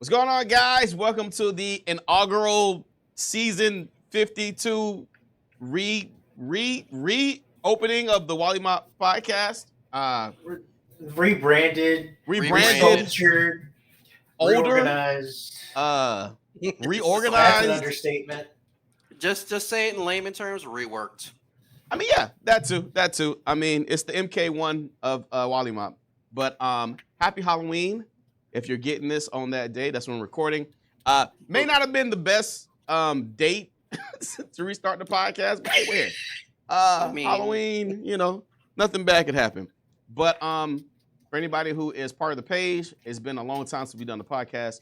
What's going on, guys? Welcome to the inaugural season 52 reopening of the Wally Mopped podcast. Rebranded, restructured, older, reorganized. reorganized. That's an understatement. Just say it in layman terms, reworked. I mean, yeah, that too. I mean, it's the Mk1 of Wally Mopped. But happy Halloween. If you're getting this on that day, that's when we're recording. May not have been the best date to restart the podcast, but weird. Halloween, nothing bad could happen. But for anybody who is part of the page, it's been a long time since we've done the podcast.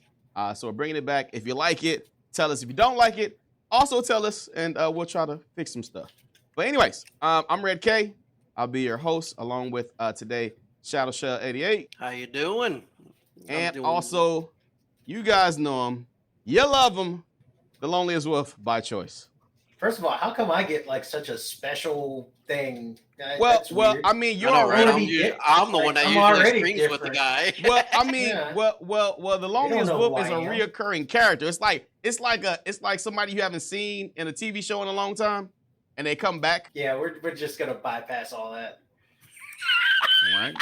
So we're bringing it back. If you like it, tell us. If you don't like it, also tell us, and we'll try to fix some stuff. But anyways, I'm Red K. I'll be your host along with today, Shadow Shell 88. How you doing? And also, you guys know him. You love him. The Loneliest Wolf by choice. First of all, how come I get like such a special thing? Well, I mean, you're already. I'm the one that usually streams with the guy. Well, I mean, well, the Loneliest Wolf is a reoccurring character. It's like somebody you haven't seen in a TV show in a long time, and they come back. Yeah, we're just gonna bypass all that. All right.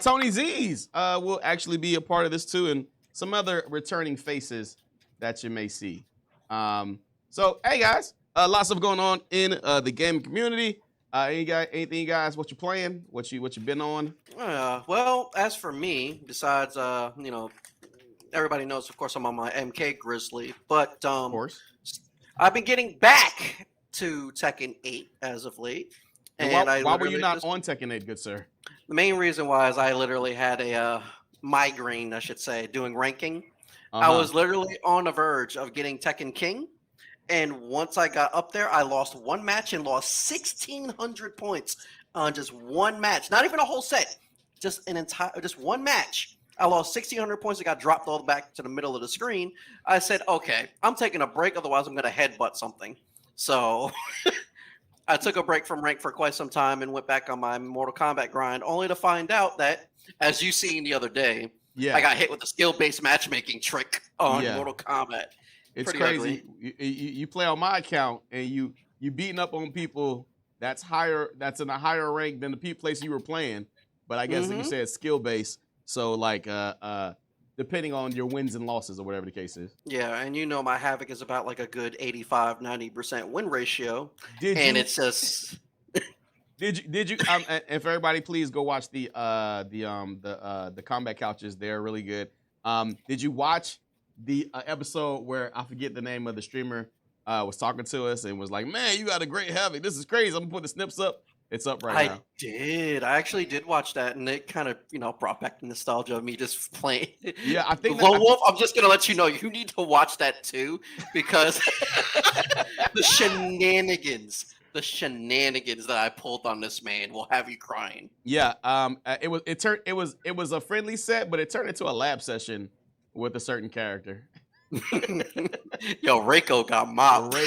Tony Z's will actually be a part of this too, and some other returning faces that you may see. So, hey guys, lots of going on in the gaming community. Anything, you guys? What you playing? What you been on? Well, as for me, besides everybody knows, of course, I'm on my MK Grizzly, but of course, I've been getting back to Tekken 8 as of late. And why were you not on Tekken 8, good sir? The main reason why is I literally had a migraine, I should say, doing ranking. I was literally on the verge of getting Tekken King. And once I got up there, I lost one match and lost 1,600 points on just one match. Not even a whole set, just one match. I lost 1,600 points. I got dropped all back to the middle of the screen. I said, okay, I'm taking a break. Otherwise, I'm going to headbutt something. So I took a break from rank for quite some time and went back on my Mortal Kombat grind, only to find out that, as you seen the other day, I got hit with a skill-based matchmaking trick on Mortal Kombat. It's crazy. You play on my account and you beating up on people that's in a higher rank than the place you were playing. But I guess like you said, skill-based. So like depending on your wins and losses or whatever the case is. Yeah, and my Havoc is about like a good 85-90% win ratio. It's just Did you and for everybody, please go watch the combat couches. They're really good. Did you watch the episode where I forget the name of the streamer was talking to us and was like, "Man, you got a great Havoc. This is crazy. I'm gonna put the snips up." It's up right now. I did. I actually did watch that, and it kind of, brought back the nostalgia of me just playing. Yeah, I think Lone Wolf. I'm just gonna let you know you need to watch that too, because the shenanigans that I pulled on this man will have you crying. Yeah. It was a friendly set, but it turned into a lab session with a certain character. Yo, Reiko got mopped.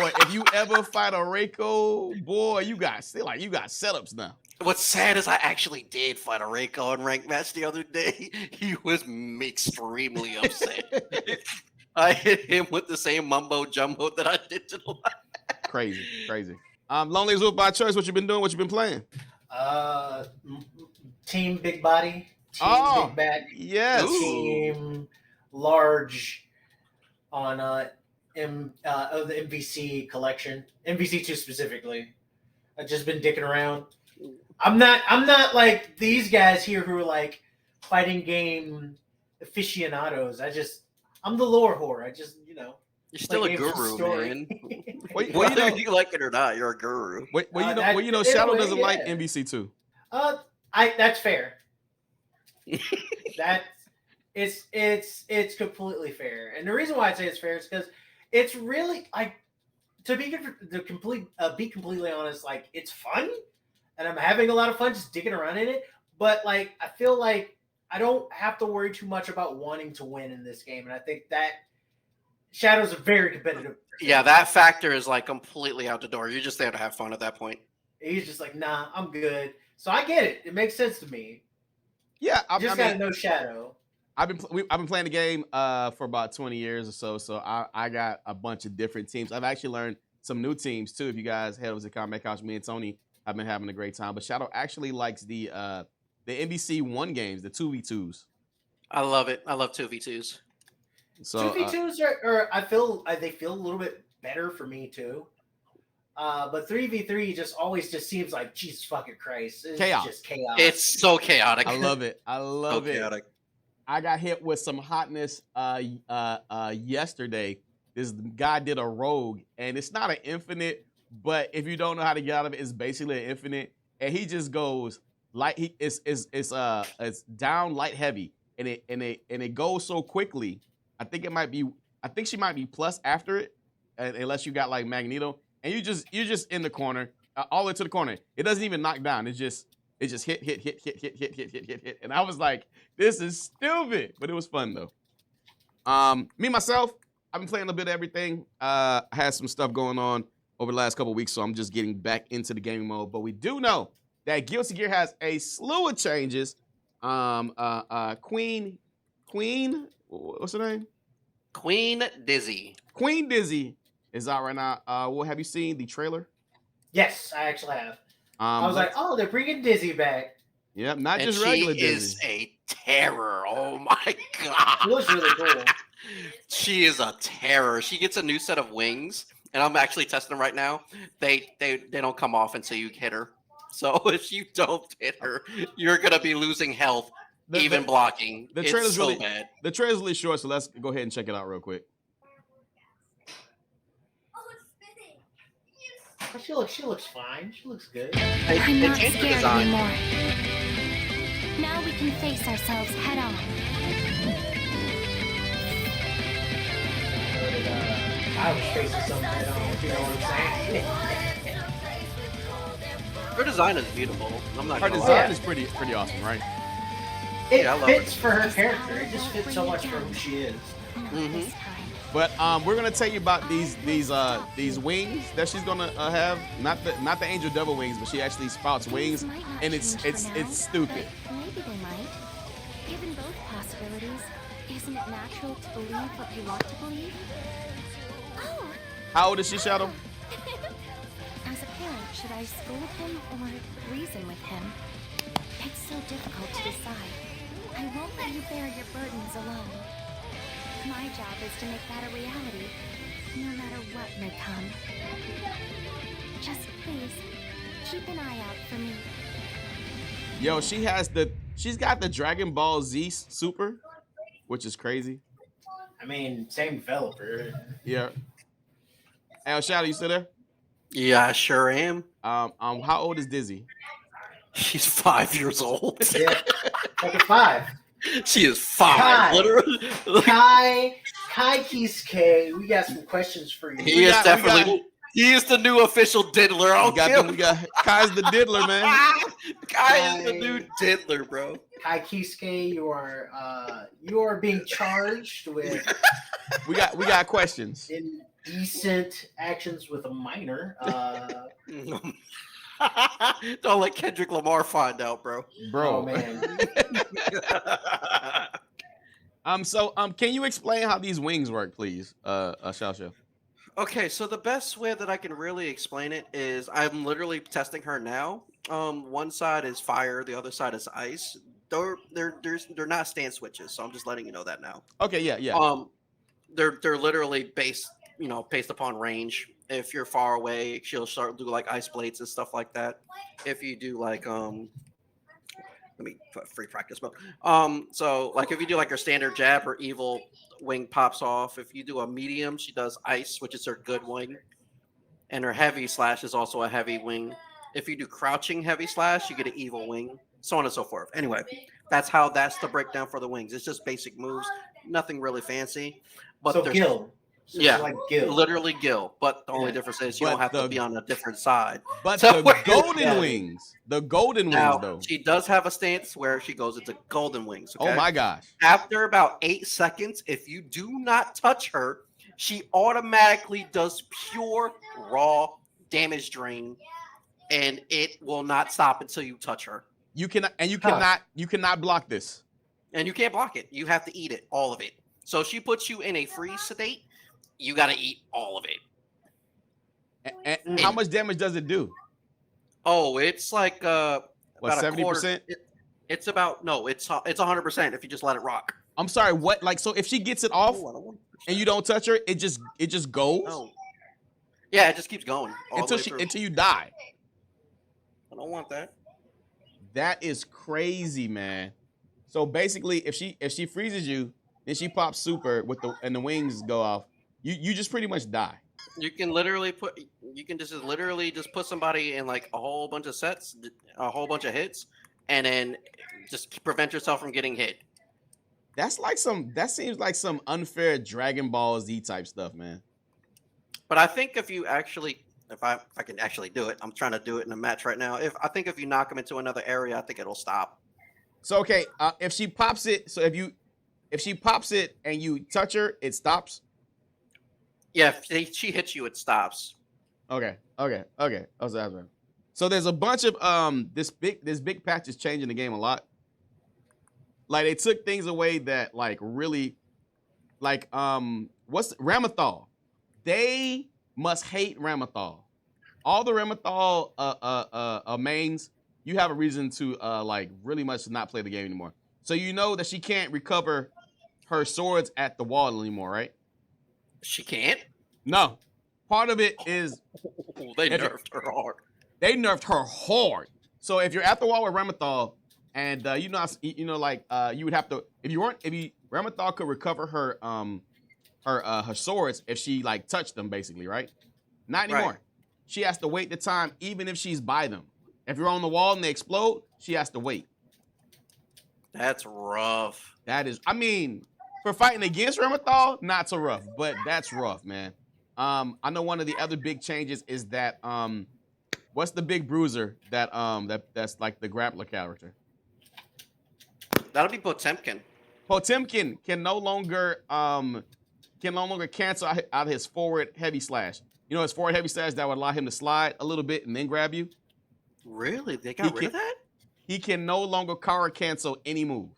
Boy, if you ever fight a Reiko, boy, you got setups now. What's sad is I actually did fight a Reiko in ranked match the other day. He was extremely upset. I hit him with the same mumbo jumbo that I did to the last. Crazy. Loneliest Wolf by choice. What you been doing? What you been playing? Team Big Body. Team Big Back. Yes. Team Large on of the MVC collection, MVC2 specifically. I've just been dicking around. I'm not like these guys here who are like fighting game aficionados. I'm the lore whore. You're still a guru, man. Whether you like it or not, you're a guru. Shadow doesn't like MVC2. That's fair. It's completely fair, and the reason why I say it's fair is because it's really like, to be completely honest, like it's fun, and I'm having a lot of fun just digging around in it. But like I feel like I don't have to worry too much about wanting to win in this game, and I think that Shadow's a very competitive. Yeah, that factor is like completely out the door. You're just there to have fun at that point. He's just like, nah, I'm good. So I get it. It makes sense to me. Yeah, I just gotta know Shadow. I've been playing the game for about 20 years or so. So I got a bunch of different teams. I've actually learned some new teams too. If you guys head over to Combat Couch, me and Tony have been having a great time. But Shadow actually likes the NBC1 games, the 2v2s. I love it. I love 2v2s. So 2v2s are I feel they feel a little bit better for me too. But 3v3 just always seems like Jesus fucking Christ. It's chaos. just chaos. It's so chaotic. I love it. I love so it. Chaotic. I got hit with some hotness yesterday. This guy did a rogue, and it's not an infinite, but if you don't know how to get out of it, it's basically an infinite. And he just goes light. It's down light heavy, and it goes so quickly. I think she might be plus after it, unless you got like Magneto, and you're just in the corner, all the way to the corner. It doesn't even knock down. It just hit, and I was like, this is stupid, but it was fun though. Me myself, I've been playing a bit of everything. I had some stuff going on over the last couple of weeks, so I'm just getting back into the gaming mode. But we do know that Guilty Gear has a slew of changes. Queen, what's her name? Queen Dizzy. Queen Dizzy is out right now. Well, have you seen the trailer? Yes, I actually have. I was like, oh, they're bringing Dizzy back. Yep, not And just regular she Dizzy. is a terror. Oh my god. It was really cool. She is a terror. She gets a new set of wings, and I'm actually testing them right now. They don't come off until you hit her. So if you don't hit her, you're gonna be losing health, even blocking. The it's trailer's so really bad. The trailer's really short, so let's go ahead and check it out real quick. She looks fine. She looks good. I'm not changed the scared design. anymore. Now we can face ourselves head on. I was facing something head on, if you know what I'm saying. Her design is beautiful. I'm not Her gonna design lie. is pretty awesome, right? It Yeah, I love fits for her character. It just fits so much for who she is. Not Mhm. this time. But we're gonna tell you about these wings that she's gonna have. Not the angel devil wings, but she actually spouts wings, Things might not and it's change for now, stupid. but maybe they might. Given both possibilities, isn't it natural to believe what you want to believe? Oh. How old is she, Shadow? As a parent, should I scold him or reason with him? It's so difficult to decide. I won't let you bear your burdens alone. My job is to make that a reality, no matter what may come. Just please, keep an eye out for me. Yo, she's got the Dragon Ball Z Super, which is crazy. I mean, same developer. Yeah. Hey, Shadow, you still there? Yeah, I sure am. How old is Dizzy? She's 5 years old. Yeah, like a 5. She is 5, Kai. literally. Kai Kisuke, we got some questions for you. He is definitely. He is the new official diddler. We got Kai's the diddler, man. Kai is the new diddler, bro. Kai Kisuke, you are being charged with We got questions. indecent actions with a minor. Don't let Kendrick Lamar find out, bro. Bro. Oh man. Can you explain how these wings work, please, Shao? Okay, so the best way that I can really explain it is I'm literally testing her now. One side is fire, the other side is ice. They're not stand switches, so I'm just letting you know that now. Okay, yeah. They're literally based upon range. If you're far away, she'll start do like ice blades and stuff like that. If you do like let me put free practice mode. So like if you do like her standard jab, her evil wing pops off. If you do a medium, she does ice, which is her good wing, and her heavy slash is also a heavy wing. If you do crouching heavy slash, you get an evil wing, so on and so forth. Anyway, that's the breakdown for the wings. It's just basic moves, nothing really fancy. But So there's Gil. So yeah, she's like Gil. literally Gil. But the only Yeah. difference is you But don't have the- to be on a different side. But So the golden Yeah. wings, Now, though. she does have a stance where she goes into golden wings. Okay? Oh my gosh. After about 8 seconds, if you do not touch her, she automatically does pure raw damage drain, and it will not stop until you touch her. You cannot block this. and you can't block it. You have to eat it, all of it. So she puts you in a freeze state. You got to eat all of it. And how much damage does it do? Oh, it's like What, about 70%? It's about it's 100% if you just let it rock. I'm sorry, what? Like, so if she gets it off and you don't touch her, it just goes? No. Yeah, it just keeps going until you die. I don't want that. That is crazy, man. So basically, if she freezes you, then she pops super and the wings go off. You just pretty much die. You can literally just put somebody in like a whole bunch of sets, a whole bunch of hits, and then just prevent yourself from getting hit. That seems like some unfair Dragon Ball Z type stuff, man. But I think if I can actually do it, I'm trying to do it in a match right now. If you knock him into another area, I think it'll stop. So okay, if she pops it, if she pops it and you touch her, it stops. Yeah, if she hits you, it stops. Okay. So there's a bunch of this big patch is changing the game a lot. Like they took things away that like really, like what's Ramathal? They must hate Ramathal. All the Ramathal mains, you have a reason to like really much not play the game anymore. So you know that she can't recover her swords at the wall anymore, right? She can't? No. Part of it is they nerfed her hard. They nerfed her hard. So if you're at the wall with Ramathal, and you would have to if Ramathal could recover her swords if she like touched them, basically, right? Not anymore. Right. She has to wait the time, even if she's by them. If you're on the wall and they explode, she has to wait. That's rough. That is, I mean, for fighting against Ramathal, not so rough, but that's rough, man. I know one of the other big changes is that what's the big bruiser that's like the grappler character? That'll be Potemkin. Potemkin can no longer cancel out his forward heavy slash. You know, his forward heavy slash that would allow him to slide a little bit and then grab you. Really? They got rid of that? He can no longer counter cancel any move.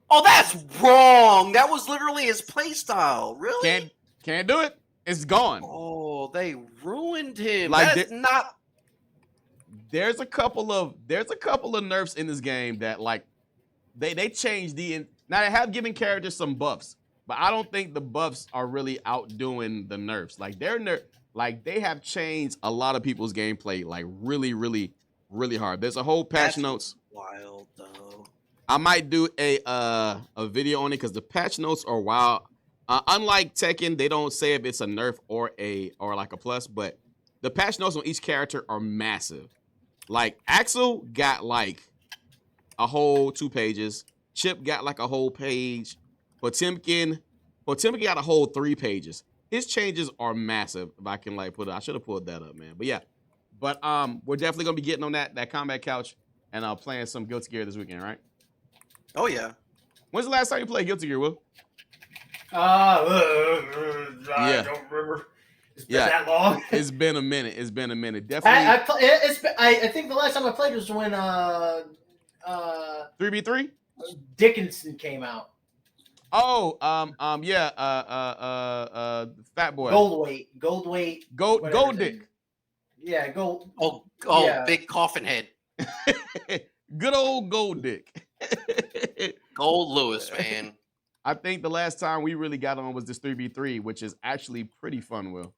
Oh, that's wrong. That was literally his playstyle. Really? Can't do it. It's gone. Oh, they ruined him. Like that's not. There's a couple of nerfs in this game that like they changed now they have given characters some buffs, but I don't think the buffs are really outdoing the nerfs. Like they have changed a lot of people's gameplay like really, really, really hard. There's a whole patch notes. Wild though. I might do a video on it because the patch notes are wild. Unlike Tekken, they don't say if it's a nerf or like a plus, but the patch notes on each character are massive. Like Axel got like a whole 2 pages. Chip got like a whole page. Potemkin got a whole 3 pages. His changes are massive. If I can like I should have pulled that up, man. But yeah. But we're definitely gonna be getting on that combat couch and playing some Guilty Gear this weekend, right? Oh yeah. When's the last time you played Guilty Gear, Will? I don't remember. It's been that long. It's been a minute. Definitely. I think the last time I played was when 3v3 Dickinson came out. Oh, Fat Boy. Gold weight. Gold dick. Yeah, gold. Oh, yeah. Big coffin head. Good old gold dick. Gold Lewis, man. I think the last time we really got on was this 3v3, which is actually pretty fun, Will.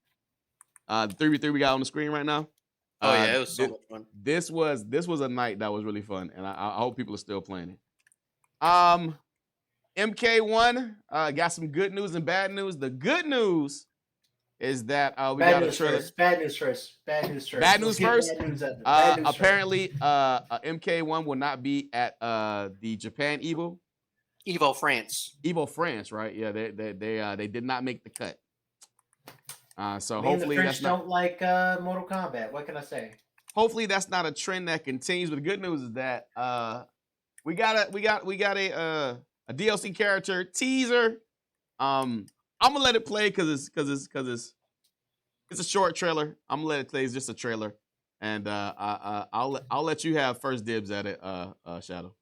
The 3v3 we got on the screen right now. Oh yeah, it was so much fun. This was a night that was really fun, and I hope people are still playing it. Mk1 got some good news and bad news. The good news is that we got a trailer. Bad news first. Apparently, Mk1 will not be at the Japan Evo. Evo France, right? Yeah, they did not make the cut. So Me hopefully and the French that's not. Don't like Mortal Kombat. What can I say? Hopefully that's not a trend that continues. But the good news is that we got a DLC character teaser. I'm gonna let it play because it's a short trailer. I'm gonna let it play. It's just a trailer, and I'll let you have first dibs at it, Shadow.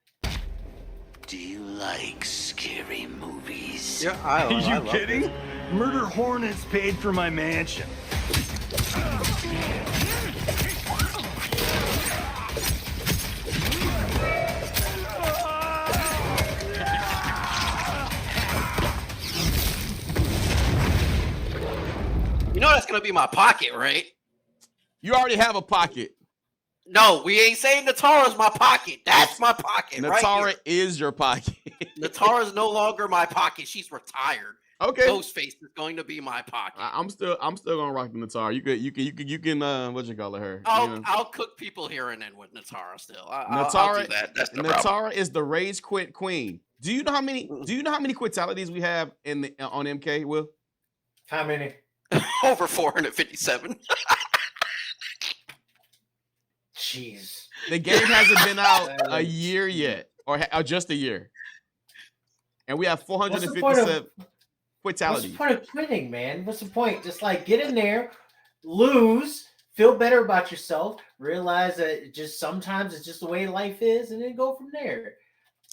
Do you like scary movies? Yeah, Are you love kidding? this. Murder Hornets paid for my mansion. You know that's gonna be my pocket, right? You already have a pocket. No, we ain't saying Natara's my pocket. That's my pocket, right Natara here. is your pocket. Natara's no longer my pocket. She's retired. Okay. Ghostface is going to be my pocket. I'm still gonna rock the Natara. You can what you call it her. I'll cook people here and then with Natara still. I'll Natara, do that. That's the problem. Natara is the rage quit queen. Do you know how many quitalities we have on MK, Will? How many? Over 457. Jeez. The game hasn't been out a year yet, or just a year, and we have 457 What's quitalities. the point of quitting, man? What's the point? Just like get in there, lose, feel better about yourself, realize that sometimes it's just the way life is, and then go from there.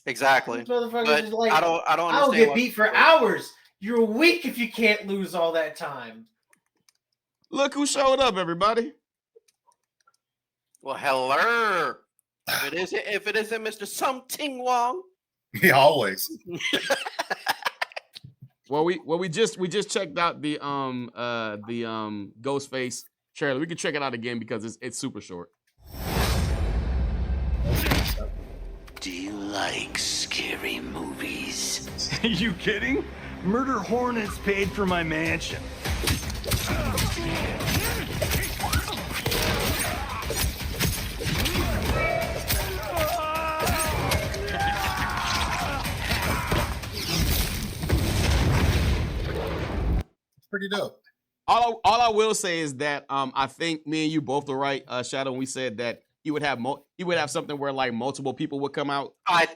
Exactly. These motherfuckers But is like, I don't understand. I'll get beat for hours. You're weak if you can't lose all that time. Look who showed up, everybody. Well, hello. If it isn't Mr. Something Wong. Yeah, always. Well, we just checked out the Ghostface trailer. We can check it out again because it's super short. Do you like scary movies? Are you kidding? Murder Hornets paid for my mansion. Pretty dope. All I will say is that I think me and you both are right, Shadow. When we said that he would have something where like multiple people would come out. I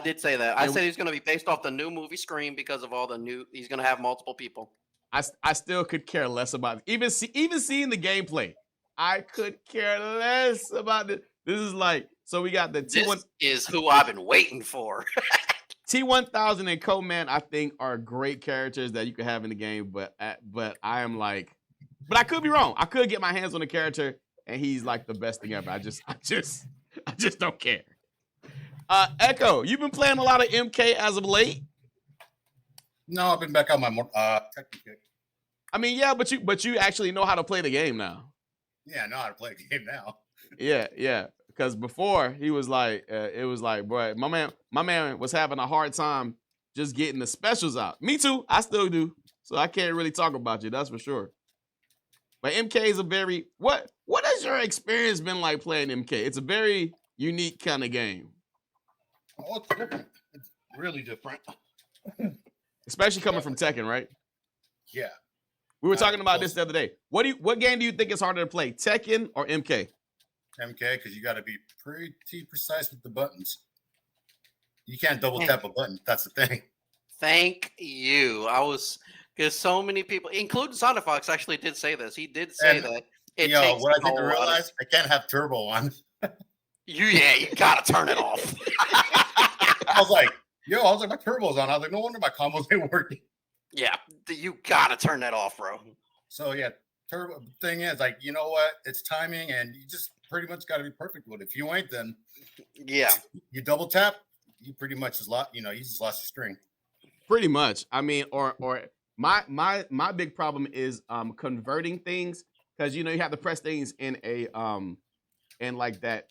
did say that. I said he's going to be based off the new movie Scream because of all the new. He's going to have multiple people. I still could care less about it. Even seeing the gameplay. I could care less about it. This is like, so we got the This is who I've been waiting for. T-1000 and Coleman, I think, are great characters that you could have in the game, but I am like, but I could be wrong. I could get my hands on the character and he's like the best thing ever. I just don't care. Echo, you've been playing a lot of MK as of late. No, I've been back on my technique. I mean, yeah, but you actually know how to play the game now. Yeah, I know how to play the game now. Yeah. Because before he was like, it was like, boy, my man was having a hard time just getting the specials out. Me too. I still do. So I can't really talk about you. That's for sure. But MK is a very what has your experience been like playing MK? It's a very unique kind of game. Oh, it's different. It's really different. Especially coming from Tekken, right? Yeah. We were talking about this the other day. What game do you think is harder to play, Tekken or MK? MK, because you got to be pretty precise with the buttons. You can't double tap a button. That's the thing. Thank you. Because so many people, including Sonic Fox, actually did say this. He did say that it takes. What I didn't realize, I can't have turbo on. You gotta turn it off. I was like, my turbo's on. I was like, no wonder my combos ain't working. Yeah, you gotta turn that off, bro. So yeah, turbo thing is like, you know what? It's timing, and you just pretty much got to be perfect with it. If you ain't, then you double tap. You pretty much just lost. You just lost your string. Pretty much. I mean, or my big problem is converting things because you have to press things in a in like that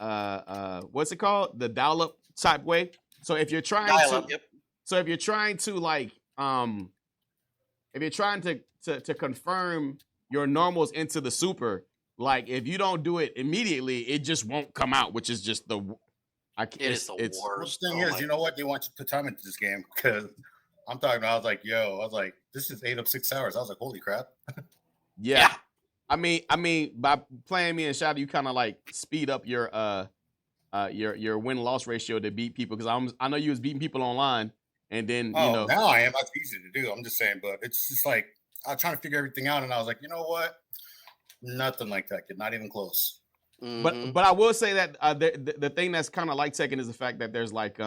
what's it called, the dial-up type way. So if you're trying if you're trying to confirm your normals into the super, like if you don't do it immediately, it just won't come out, which is just the worst. Worst thing is, you know what? They want you to put time into this game because I'm talking about, I was like, this is 8 of 6 hours. I was like, holy crap. Yeah. I mean, by playing me and Shadow, you kind of like speed up your win-loss ratio to beat people because I know you was beating people online, and then now I am. That's easy to do. I'm just saying, but it's just like I was trying to figure everything out, and I was like, you know what? Nothing like that. Not even close. Mm-hmm. But I will say that the thing that's kind of like Tekken is the fact that there's like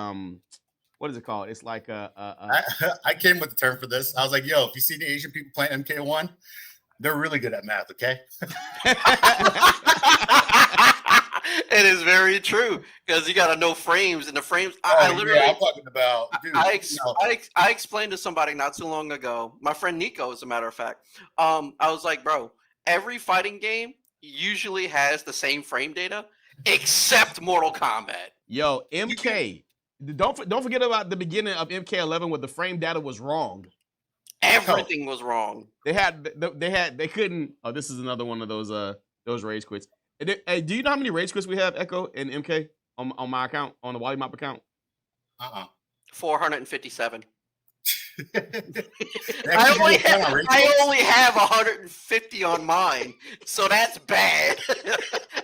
what is it called? It's like I came with the term for this. I was like, yo, if you see the Asian people playing MK1, they're really good at math, okay? It is very true because you got to know frames, and the frames. I'm talking about. Dude, I explained to somebody not too long ago. My friend Nico, as a matter of fact. I was like, bro, every fighting game usually has the same frame data, except Mortal Kombat. Yo, MK. Don't forget about the beginning of MK11 where the frame data was wrong. Everything was wrong. They couldn't. Oh, this is another one of those rage quits. Hey, do you know how many rage quits we have, Echo, in MK on my account, on the Wally Mop account? 457. I only have 150 on mine, so that's bad.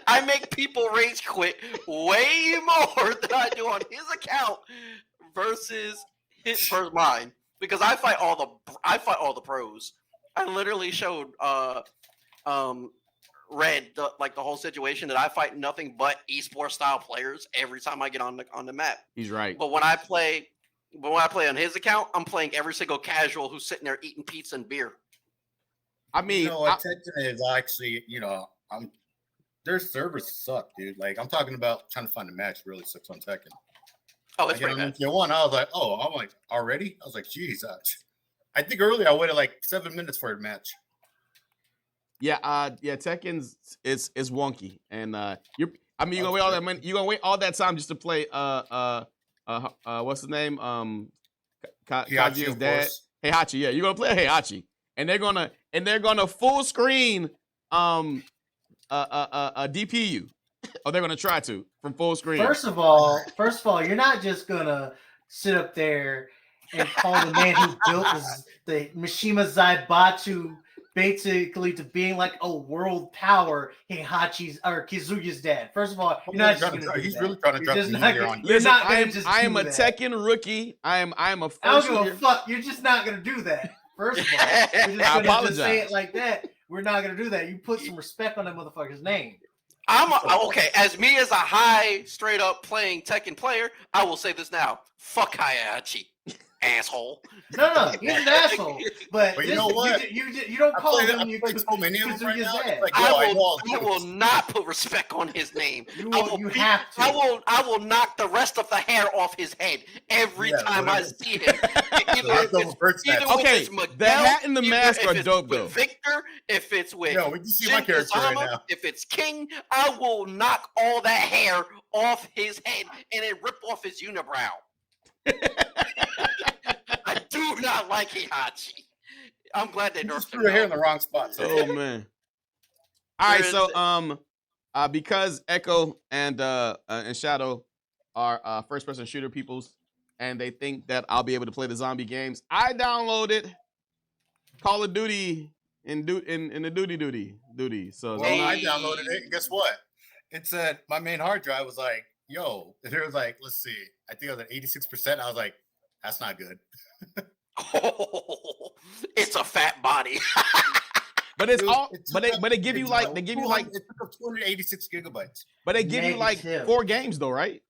I make people rage quit way more than I do on his account versus mine, because I fight all the pros. I literally showed Red the whole situation that I fight nothing but esports style players every time I get on the map. He's right. But when I play on his account, I'm playing every single casual who's sitting there eating pizza and beer. I mean, Tekken is actually, their servers suck, dude. Like, I'm talking about trying to find a match really sucks on Tekken. Oh, it's pretty bad. I was like, already? I was like, geez, I think earlier I waited like 7 minutes for a match. Yeah, Tekken's is wonky, and you're gonna wait all that money. You're gonna wait all that time just to play what's his name? Kaji's dad. Heihachi, yeah, you're gonna play Heihachi, and they're gonna full screen DP or they're gonna try to from full screen. First of all, you're not just gonna sit up there and call the man who built the Mishima Zaibatsu basically to being like a world power, Heihachi's or Kazuya's dad. First of all, you're not just going to do he's that. really trying to drop the you're on. Listen, not I just am a that. Tekken rookie. I am a first. I don't give a fuck. You're just not going to do that. First of all, you're just going to say it like that. We're not going to do that. You put some respect on that motherfucker's name. Okay. As me as a high straight up playing Tekken player, I will say this now. Fuck Heihachi. Asshole. No, he's an asshole. But you know what? You don't call him. You played so many of them right now. Like, I will not put respect on his name. You have to. I will knock the rest of the hair off his head every time I see him. Okay, Miguel, the hat and the mask are dope though. Victor, if it's with we can see my character right now. If it's King, I will knock all that hair off his head and then rip off his unibrow. I do not like Heihachi. I'm glad they nerfed him. Your hair in the wrong spot. So. Oh man! All right, so because Echo and Shadow are first-person shooter peoples, and they think that I'll be able to play the zombie games, I downloaded Call of Duty in the duty. So I downloaded it, and guess what? It said my main hard drive was like, yo, and it was like, let's see, I think I was at 86%. I was like, that's not good. Oh, it's a fat body. But it's all, but they give you like, it took up 286 gigabytes. But they give you like 4 games though, right?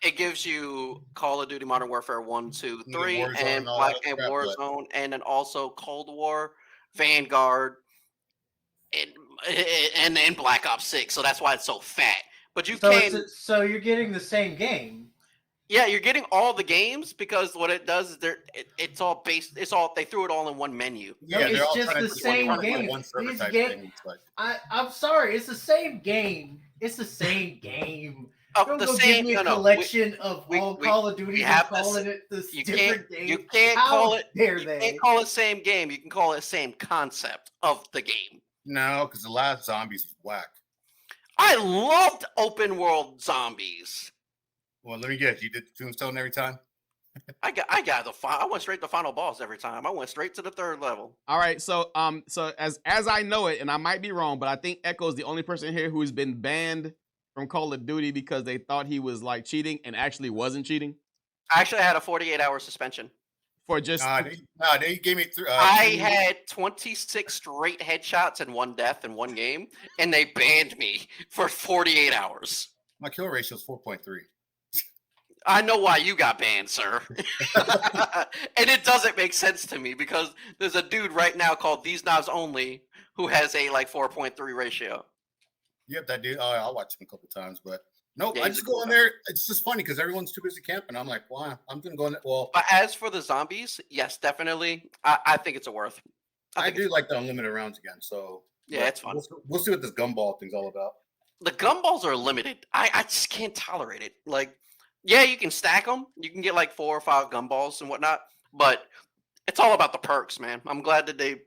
It gives you Call of Duty Modern Warfare 1, 2, 3, and Warzone, and then also Cold War, Vanguard, and then Black Ops 6. So that's why it's so fat. But so you're getting the same game. Yeah, you're getting all the games because what it does is it's all based. They threw it all in one menu. Yeah, it's just the same game. I'm sorry, it's the same game. It's the same game. Don't go give me a collection of all Call of Duty and calling it this different game. You can't call it. You can't call it same game. You can call it same concept of the game. No, because the last Zombies was whack. I loved open world zombies. Well, let me guess. You did Tombstone every time? I went straight to final boss every time. I went straight to the 3rd level. All right, so as I know it, and I might be wrong, but I think Echo is the only person here who's been banned from Call of Duty because they thought he was like cheating and actually wasn't cheating. I actually had a 48-hour suspension. For just they gave me I had 26 straight headshots and 1 death in 1 game, and they banned me for 48 hours. My kill ratio is 4.3. I know why you got banned, sir. And it doesn't make sense to me because there's a dude right now called These Knobs Only who has a like 4.3 ratio. Yep, that dude. Oh, I'll watch him a couple times, but nope. Yeah, I he's just a go cool in guy. there. It's just funny because everyone's too busy camping. I'm like, well, I'm gonna go in there. Well, But as for the zombies, yes, definitely. I think it's a worth. I do like the unlimited rounds again. So Yeah, but it's fun. We'll see what this gumball thing's all about. The gumballs are limited. I just can't tolerate it. Like, yeah, you can stack them. You can get like 4 or 5 gumballs and whatnot. But it's all about the perks, man. I'm glad that they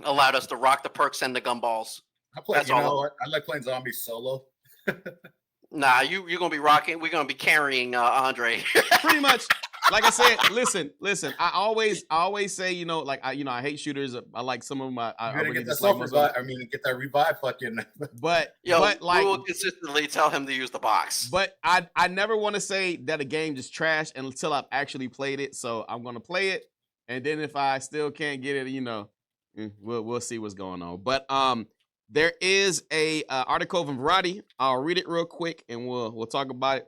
allowed us to rock the perks and the gumballs. I play. That's You know all. what? I like playing zombies solo. Nah, you're gonna be rocking. We're gonna be carrying Andre. Pretty much. Like I said, listen. I always say, you know, like I hate shooters. I like some of them. I You gotta really get that dislike self most of them. revive. I mean, get that revive fucking. But Yo, but like we will consistently tell him to use the box. But I never want to say that a game just trash until I've actually played it. So I'm gonna play it, and then if I still can't get it, you know, we'll see what's going on. But there is a article from Variety. I'll read it real quick, and we'll talk about it.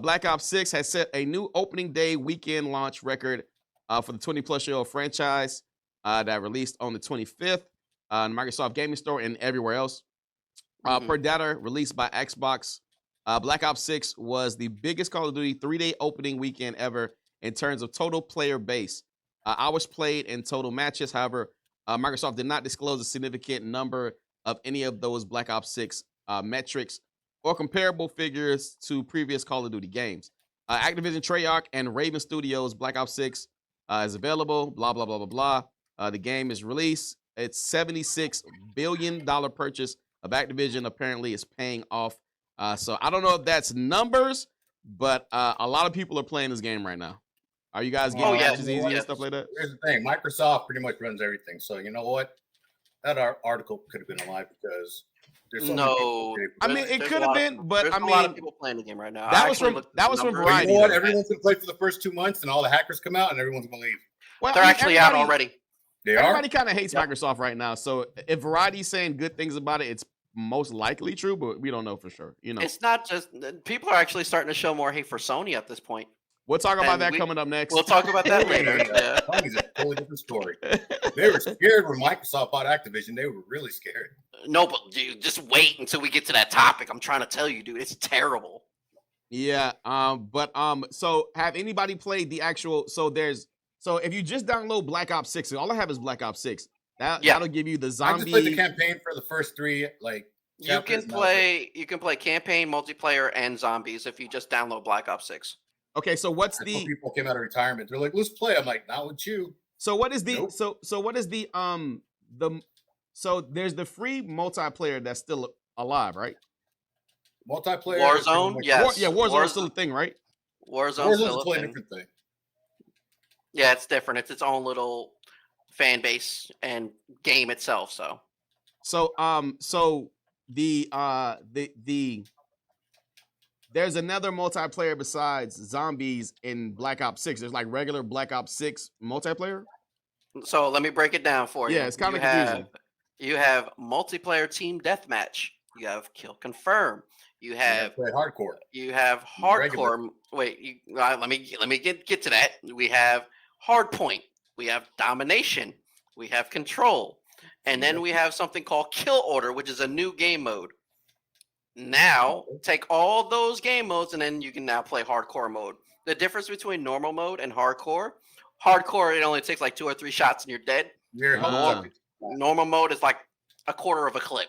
Black Ops 6 has set a new opening day weekend launch record for the 20-plus-year-old franchise that released on the 25th on Microsoft Gaming Store and everywhere else. Per data released by Xbox, Black Ops 6 was the biggest Call of Duty 3-day opening weekend ever in terms of total player base. Hours played and total matches. However, Microsoft did not disclose a significant number of any of those Black Ops 6 metrics or comparable figures to previous Call of Duty games. Activision Treyarch and Raven Studios' Black Ops 6 is available, blah, blah, blah, blah, blah. The game is released. Its $76 billion purchase of Activision apparently is paying off. So I don't know if that's numbers, but a lot of people are playing this game right now. Are you guys getting matches easy and stuff like that? Here's the thing. Microsoft pretty much runs everything. So you know what? That article could have been alive because there's so many people. I mean, it could have been, but I mean, a lot of people playing the game right now. That was from Variety. You know what? Everyone's gonna play for the first 2 months, and all the hackers come out, and everyone's gonna leave. Well, they're actually out already. Everybody kind of hates Microsoft right now. So if Variety's saying good things about it, it's most likely true, but we don't know for sure. You know, it's not just people are actually starting to show more hate for Sony at this point. We'll talk about that coming up next. We'll talk about that later. Yeah. Sony's a totally different story. They were scared when Microsoft bought Activision. They were really scared. No, but dude, just wait until we get to that topic. I'm trying to tell you, dude, it's terrible. Yeah. So have anybody played the actual? So if you just download Black Ops 6, all I have is Black Ops 6. That'll give you the zombie. I just played the campaign for the first 3. Like you can play campaign, multiplayer, and zombies if you just download Black Ops 6. Okay, so what's people came out of retirement? They're like, let's play. I'm like, not with you. So what is the so what is the so there's the free multiplayer that's still alive, right? Multiplayer. Warzone, yes. Warzone's still a thing, right? Warzone's still a totally different thing. Yeah, it's different. It's its own little fan base and game itself. So the there's another multiplayer besides zombies in Black Ops 6. There's like regular Black Ops 6 multiplayer. So let me break it down for you. Yeah, it's kind of confusing. You have multiplayer team deathmatch. You have kill confirm. You have hardcore. You have hardcore. Wait, let me get to that. We have hard point. We have domination. We have control. And then we have something called kill order, which is a new game mode. Now, take all those game modes, and then you can now play hardcore mode. The difference between normal mode and hardcore, it only takes like 2 or 3 shots and you're dead. Normal mode is like a quarter of a clip,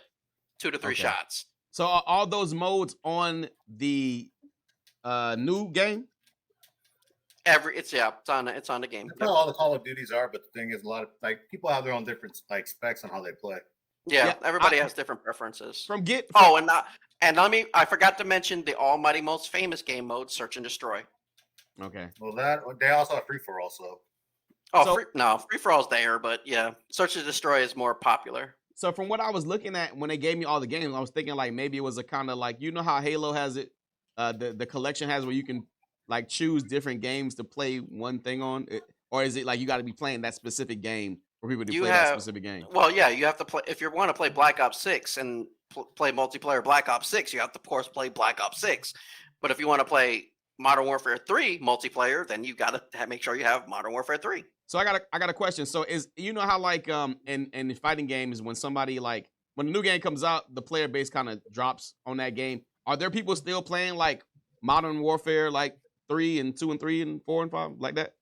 2 to 3 shots. So are all those modes on the new game? It's on the game. That's how all the Call of Duties are, but the thing is, a lot of people have their own different specs on how they play. Yeah, everybody has different preferences. I forgot to mention the almighty most famous game mode, Search and Destroy. Okay. Well, they also have free for all. Free for all's there, but yeah, Search and Destroy is more popular. So from what I was looking at when they gave me all the games, I was thinking like maybe it was a kind of like, you know how Halo has it, the collection has where you can like choose different games to play one thing on, or is it like you got to be playing that specific game for people to play that specific game? Well, yeah, you have to play if you want to play Black Ops 6 and play multiplayer Black Ops 6. You have to, of course, play Black Ops 6. But if you want to play Modern Warfare 3 multiplayer, then you got to make sure you have Modern Warfare 3. So I got a question. So how like in fighting games when somebody like when a new game comes out, the player base kind of drops on that game. Are there people still playing like Modern Warfare like 3 and 2 and 3 and 4 and 5 like that?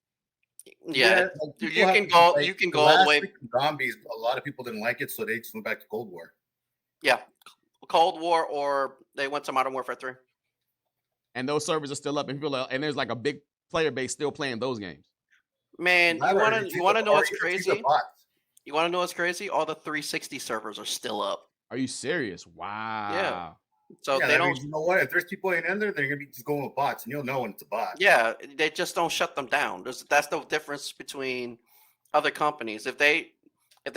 Yeah, like you can go. You can go all the way. Zombies. A lot of people didn't like it, so they just went back to Cold War. Yeah, Cold War, or they went to Modern Warfare 3. And those servers are still up, and and there's like a big player base still playing those games. Man, you want to know what's crazy? You want to know what's crazy? All the 360 servers are still up. Are you serious? Wow. Yeah. So they don't. You know what? If there's people in there, they're gonna be just going with bots, and you'll know when it's a bot. Yeah, they just don't shut them down. That's the difference between other companies. If they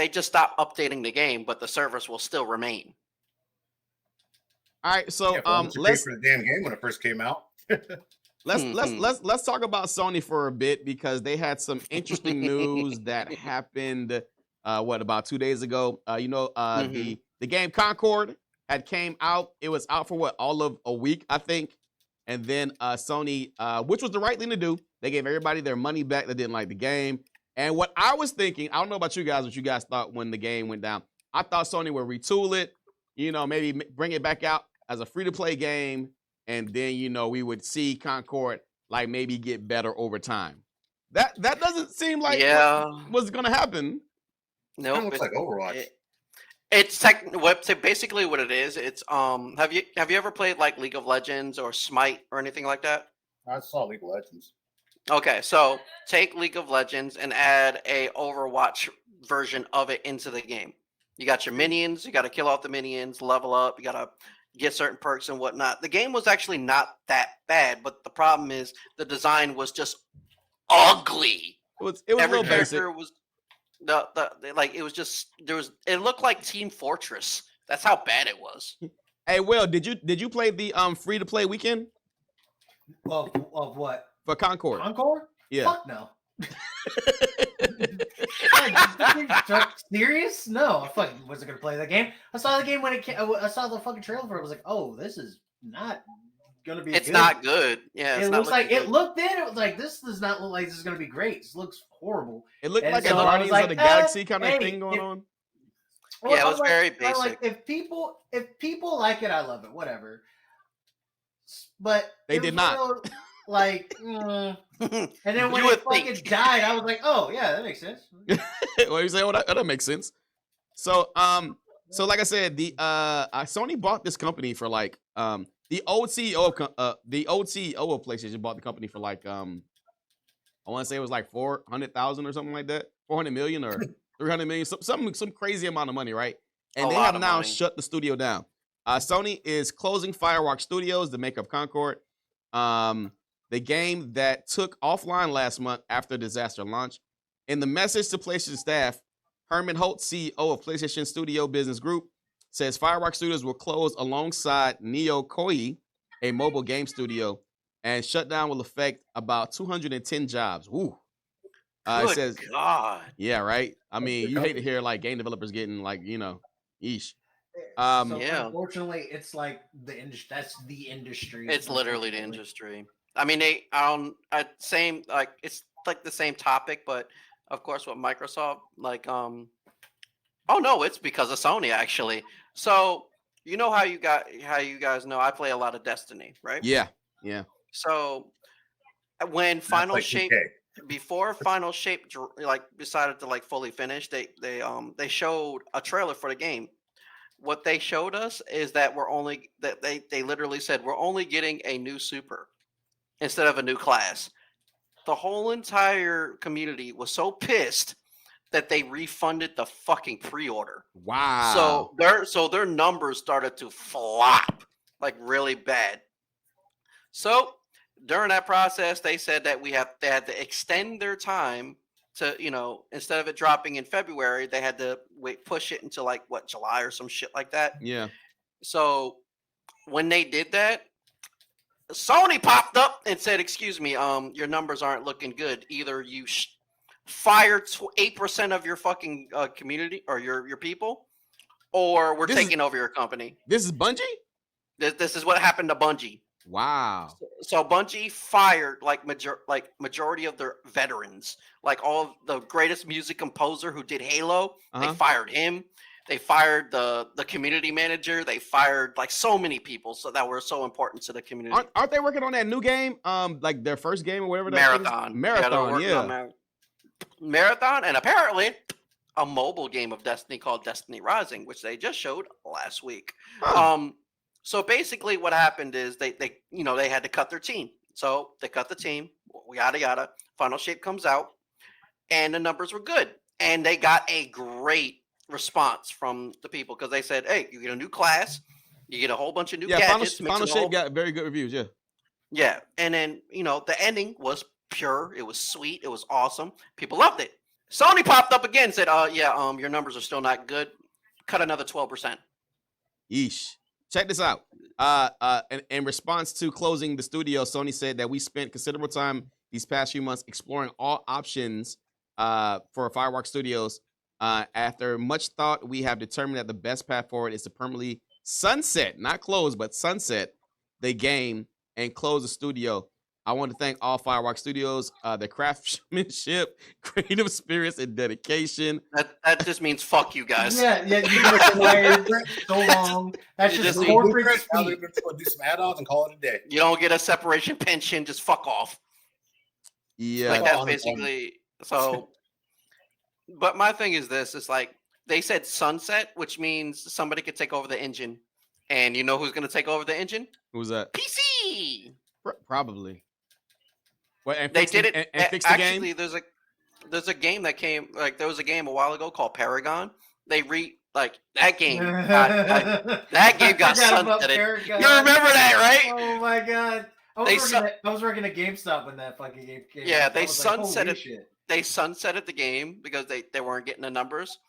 just stop updating the game, but the servers will still remain. All right, so let's for the damn game when it first came out. let's talk about Sony for a bit because they had some interesting news that happened about 2 days ago. The game Concord had came out. It was out for all of a week, I think. And then Sony, which was the right thing to do, they gave everybody their money back that didn't like the game. And what I was thinking, I don't know about you guys, what you guys thought when the game went down. I thought Sony would retool it, maybe bring it back out as a free-to-play game. And then, we would see Concord like maybe get better over time. That doesn't seem like what's going to happen. No, nope, looks like Overwatch. It's basically what it is. It's have you ever played like League of Legends or Smite or anything like that? I saw League of Legends. Okay, so take League of Legends and add a Overwatch version of it into the game. You got your minions, you got to kill off the minions, level up, you got to get certain perks and whatnot. The game was actually not that bad, but the problem is the design was just ugly. It was a little basic. Was it looked like Team Fortress. That's how bad it was. Hey, Will, did you play the free to play weekend? Of what? For Concord. Concord? Yeah. Fuck no. Serious? No, I fucking wasn't gonna play that game. I saw the game when it came. I saw the fucking trailer for it. I was like, oh, this is not gonna be. It's not good. Yeah, it looks like it looked in. It was like this does not look like this is gonna be great. This looks horrible. It looked like a Guardians of the Galaxy kind of thing going on. Well, yeah, it was very basic. Like if people like it, I love it. Whatever. But they did not. And then when it fucking died, I was like, "Oh yeah, that makes sense." Well, you say, "Oh, that makes sense." So, like I said, the Sony bought this company for like the old CEO of PlayStation bought the company for like I want to say it was like 400,000 or something like that, 400 million or 300 million, some crazy amount of money, right? And they have now shut the studio down. Sony is closing Firewalk Studios, the make of Concord. The game that took offline last month after disaster launch. In the message to PlayStation staff, Herman Holt, CEO of PlayStation Studio Business Group, says Firewalk Studios will close alongside Neo Koei, a mobile game studio, and shutdown will affect about 210 jobs. Woo. It says, God. Yeah, right. I mean, you hate to hear like game developers getting like, yeesh. Unfortunately, it's like the industry. That's the industry. It's literally the industry. I mean, it's like the same topic, but of course, with Microsoft, it's because of Sony actually. So how you guys know I play a lot of Destiny, right? Yeah. So when Final Shape, before Final Shape decided to fully finish, they showed a trailer for the game. What they showed us is that they literally said we're only getting a new super instead of a new class. The whole entire community was so pissed that they refunded the fucking pre-order. Wow. So their numbers started to flop like really bad. So during that process, they said that they had to extend their time to, instead of it dropping in February, they had to push it until July or some shit like that. Yeah. So when they did that, Sony popped up and said, "Excuse me, your numbers aren't looking good. Either you fire 8% of your fucking community or your people, or we're taking over your company." This is Bungie? This is what happened to Bungie. Wow. So Bungie fired like majority of their veterans, like all of the greatest music composer who did Halo. They fired him. They fired the community manager. They fired like so many people so that were so important to the community. Aren't they working on that new game? Like their first game or whatever. Marathon. Marathon. Yeah. Marathon, and apparently a mobile game of Destiny called Destiny Rising, which they just showed last week. So basically, what happened is they had to cut their team. So they cut the team. Yada yada. Final Shape comes out, and the numbers were good, and they got a great response from the people because they said, "Hey, you get a new class, you get a whole bunch of new gadgets." Final Shape got very good reviews. Yeah. Yeah, and then the ending was pure. It was sweet. It was awesome. People loved it. Sony popped up again and said, your numbers are still not good. Cut another 12%. Yeesh. Check this out. In response to closing the studio, Sony said that we spent considerable time these past few months exploring all options for Firewalk Studios. After much thought, we have determined that the best path forward is to permanently sunset, not close, but sunset the game and close the studio. I want to thank all Firewalk Studios, their craftsmanship, creative spirits, and dedication. That just means fuck you guys. Yeah, you guys waited so long. That's just corporate speak. We're going to do some add-ons and call it a day. You don't get a separation pension, just fuck off. Yeah, like that's basically so. But my thing is this: it's like they said sunset, which means somebody could take over the engine, and you know who's going to take over the engine? Who's that? PC. Probably. Well, and they did it. And fixed the game. Actually, there's a game that came there was a game a while ago called Paragon. They that game. That game got sunsetted. You remember that, right? Oh my god! I was working at GameStop when that fucking game came. Yeah, they sunsetted. They sunsetted the game because they weren't getting the numbers,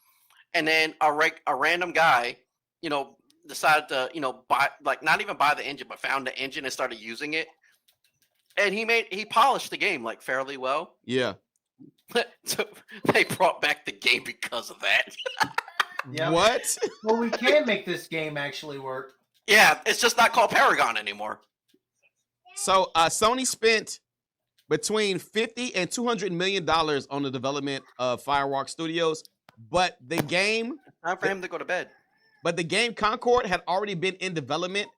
and then a random guy, decided to buy not even buy the engine, but found the engine and started using it. And he polished the game fairly well. Yeah. So they brought back the game because of that. Yeah. What? Well, we can make this game actually work. Yeah, it's just not called Paragon anymore. So Sony spent between $50 and $200 million on the development of Firewalk Studios, but the game time for him to go to bed. But the game Concord had already been in development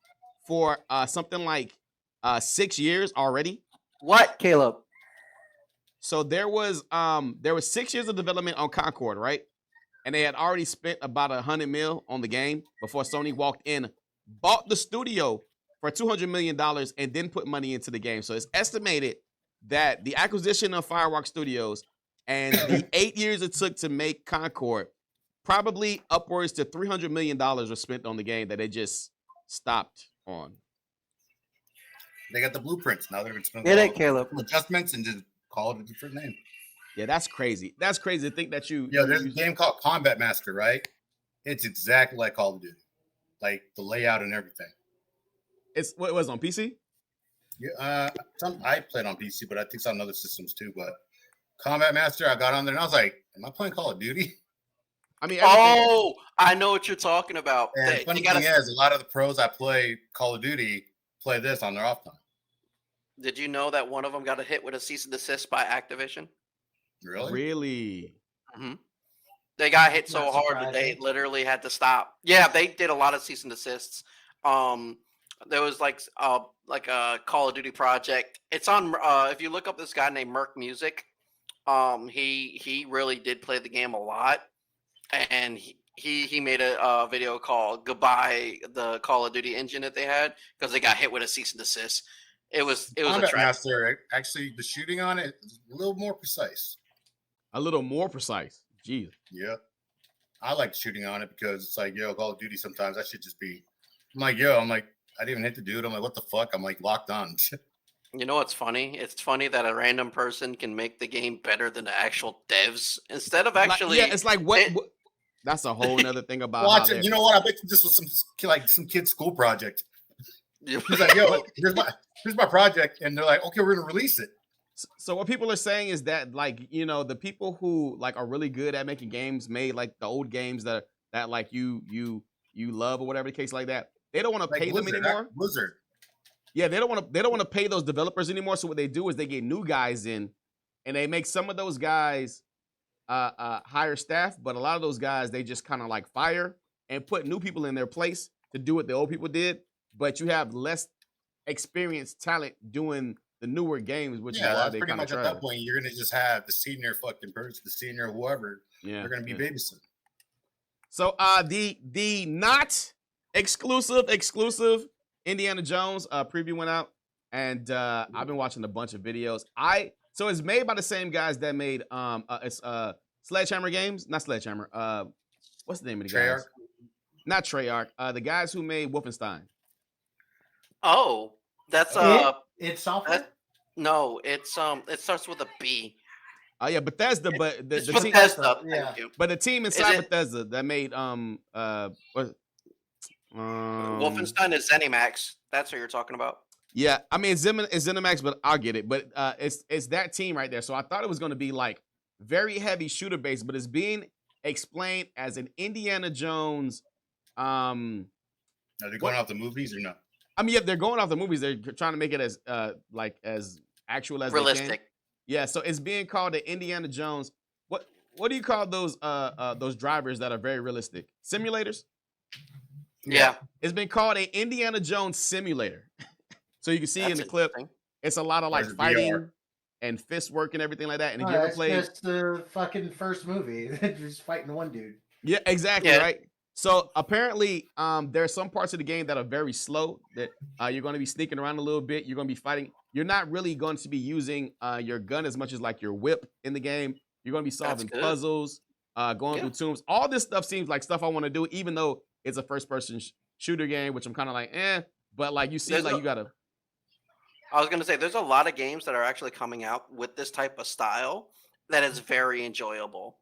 for something like 6 years already. What, Caleb? So there was 6 years of development on Concord, right? And they had already spent about $100 million on the game before Sony walked in, bought the studio for $200 million, and then put money into the game. So it's estimated that the acquisition of Firewalk Studios and the 8 years it took to make Concord, probably upwards to $300 million were spent on the game that they just stopped on. They got the blueprints. Now they're going to spend adjustments and just call it a different name. Yeah, that's crazy. That's crazy to think that you... Yeah, there's a game called Combat Master, right? It's exactly like Call of Duty. Like the layout and everything. What was on PC? Yeah, I played on PC, but I think it's on other systems too. But Combat Master, I got on there and I was like, am I playing Call of Duty? I mean, I know what you're talking about. And funny thing is, a lot of the pros I play Call of Duty play this on their off time. Did you know that one of them got a hit with a cease and desist by Activision? Really? Mm-hmm. They got hit so hard that they literally had to stop. Yeah, they did a lot of cease and desists. There was like a Call of Duty project. It's on. If you look up this guy named Merc Music, he really did play the game a lot, and he made a video called "Goodbye the Call of Duty engine" that they had because they got hit with a cease and desist. It was Combat Master. Actually, the shooting on it is a little more precise. A little more precise. Jeez. Yeah, I like shooting on it because it's like, Call of Duty. Sometimes I should just be. I'm like, I didn't even hit the dude. I'm like, what the fuck? I'm like locked on. You know what's funny? It's funny that a random person can make the game better than the actual devs instead of actually. Yeah, it's like what that's a whole nother thing about. Watch it. You know what? I bet this was some kid's school project. He's like, here's my project, and they're like, okay, we're gonna release it. So what people are saying is that the people who are really good at making games made the old games that you love or whatever the case like that. They don't want to pay them anymore. Blizzard. Yeah, they don't want to pay those developers anymore. So what they do is they get new guys in, and they make some of those guys hire staff, but a lot of those guys they just kind of like fire and put new people in their place to do what the old people did. But you have less experienced talent doing the newer games, which is why that's they pretty kind of much at that point. You're gonna just have the senior fucking person, the senior whoever. Yeah, they're gonna be babysitting. So the not exclusive Indiana Jones preview went out, and I've been watching a bunch of videos. So it's made by the same guys that made it's Sledgehammer Games, not Sledgehammer. What's the name of the guys? Not Treyarch. The guys who made Wolfenstein. Oh, that's it's software. No, it's it starts with a B. Oh yeah, Bethesda, but the team, Bethesda, yeah. But the team inside Bethesda that made Wolfenstein is ZeniMax. That's what you're talking about. Yeah, I mean it's ZeniMax, but I'll get it. But it's that team right there. So I thought it was going to be like very heavy shooter based, but it's being explained as an Indiana Jones. Are they going off the movies or no? I mean, yeah, they're going off the movies. They're trying to make it as like as actual as realistic. They can. Yeah, so it's being called the Indiana Jones. What do you call those drivers that are very realistic? Simulators? Yeah. It's been called an Indiana Jones simulator. So you can see in the clip, it's a lot of like fighting VR. And fist work and everything like that. And if you ever played, that's the fucking first movie. They're just fighting one dude. Yeah, exactly, right? So apparently, there are some parts of the game that are very slow. That you're going to be sneaking around a little bit. You're going to be fighting. You're not really going to be using your gun as much as like your whip in the game. You're going to be solving puzzles, going through tombs. All this stuff seems like stuff I want to do, even though it's a first-person shooter game, which I'm kind of like, But like you see, like you gotta. I was gonna say, there's a lot of games that are actually coming out with this type of style that is very enjoyable.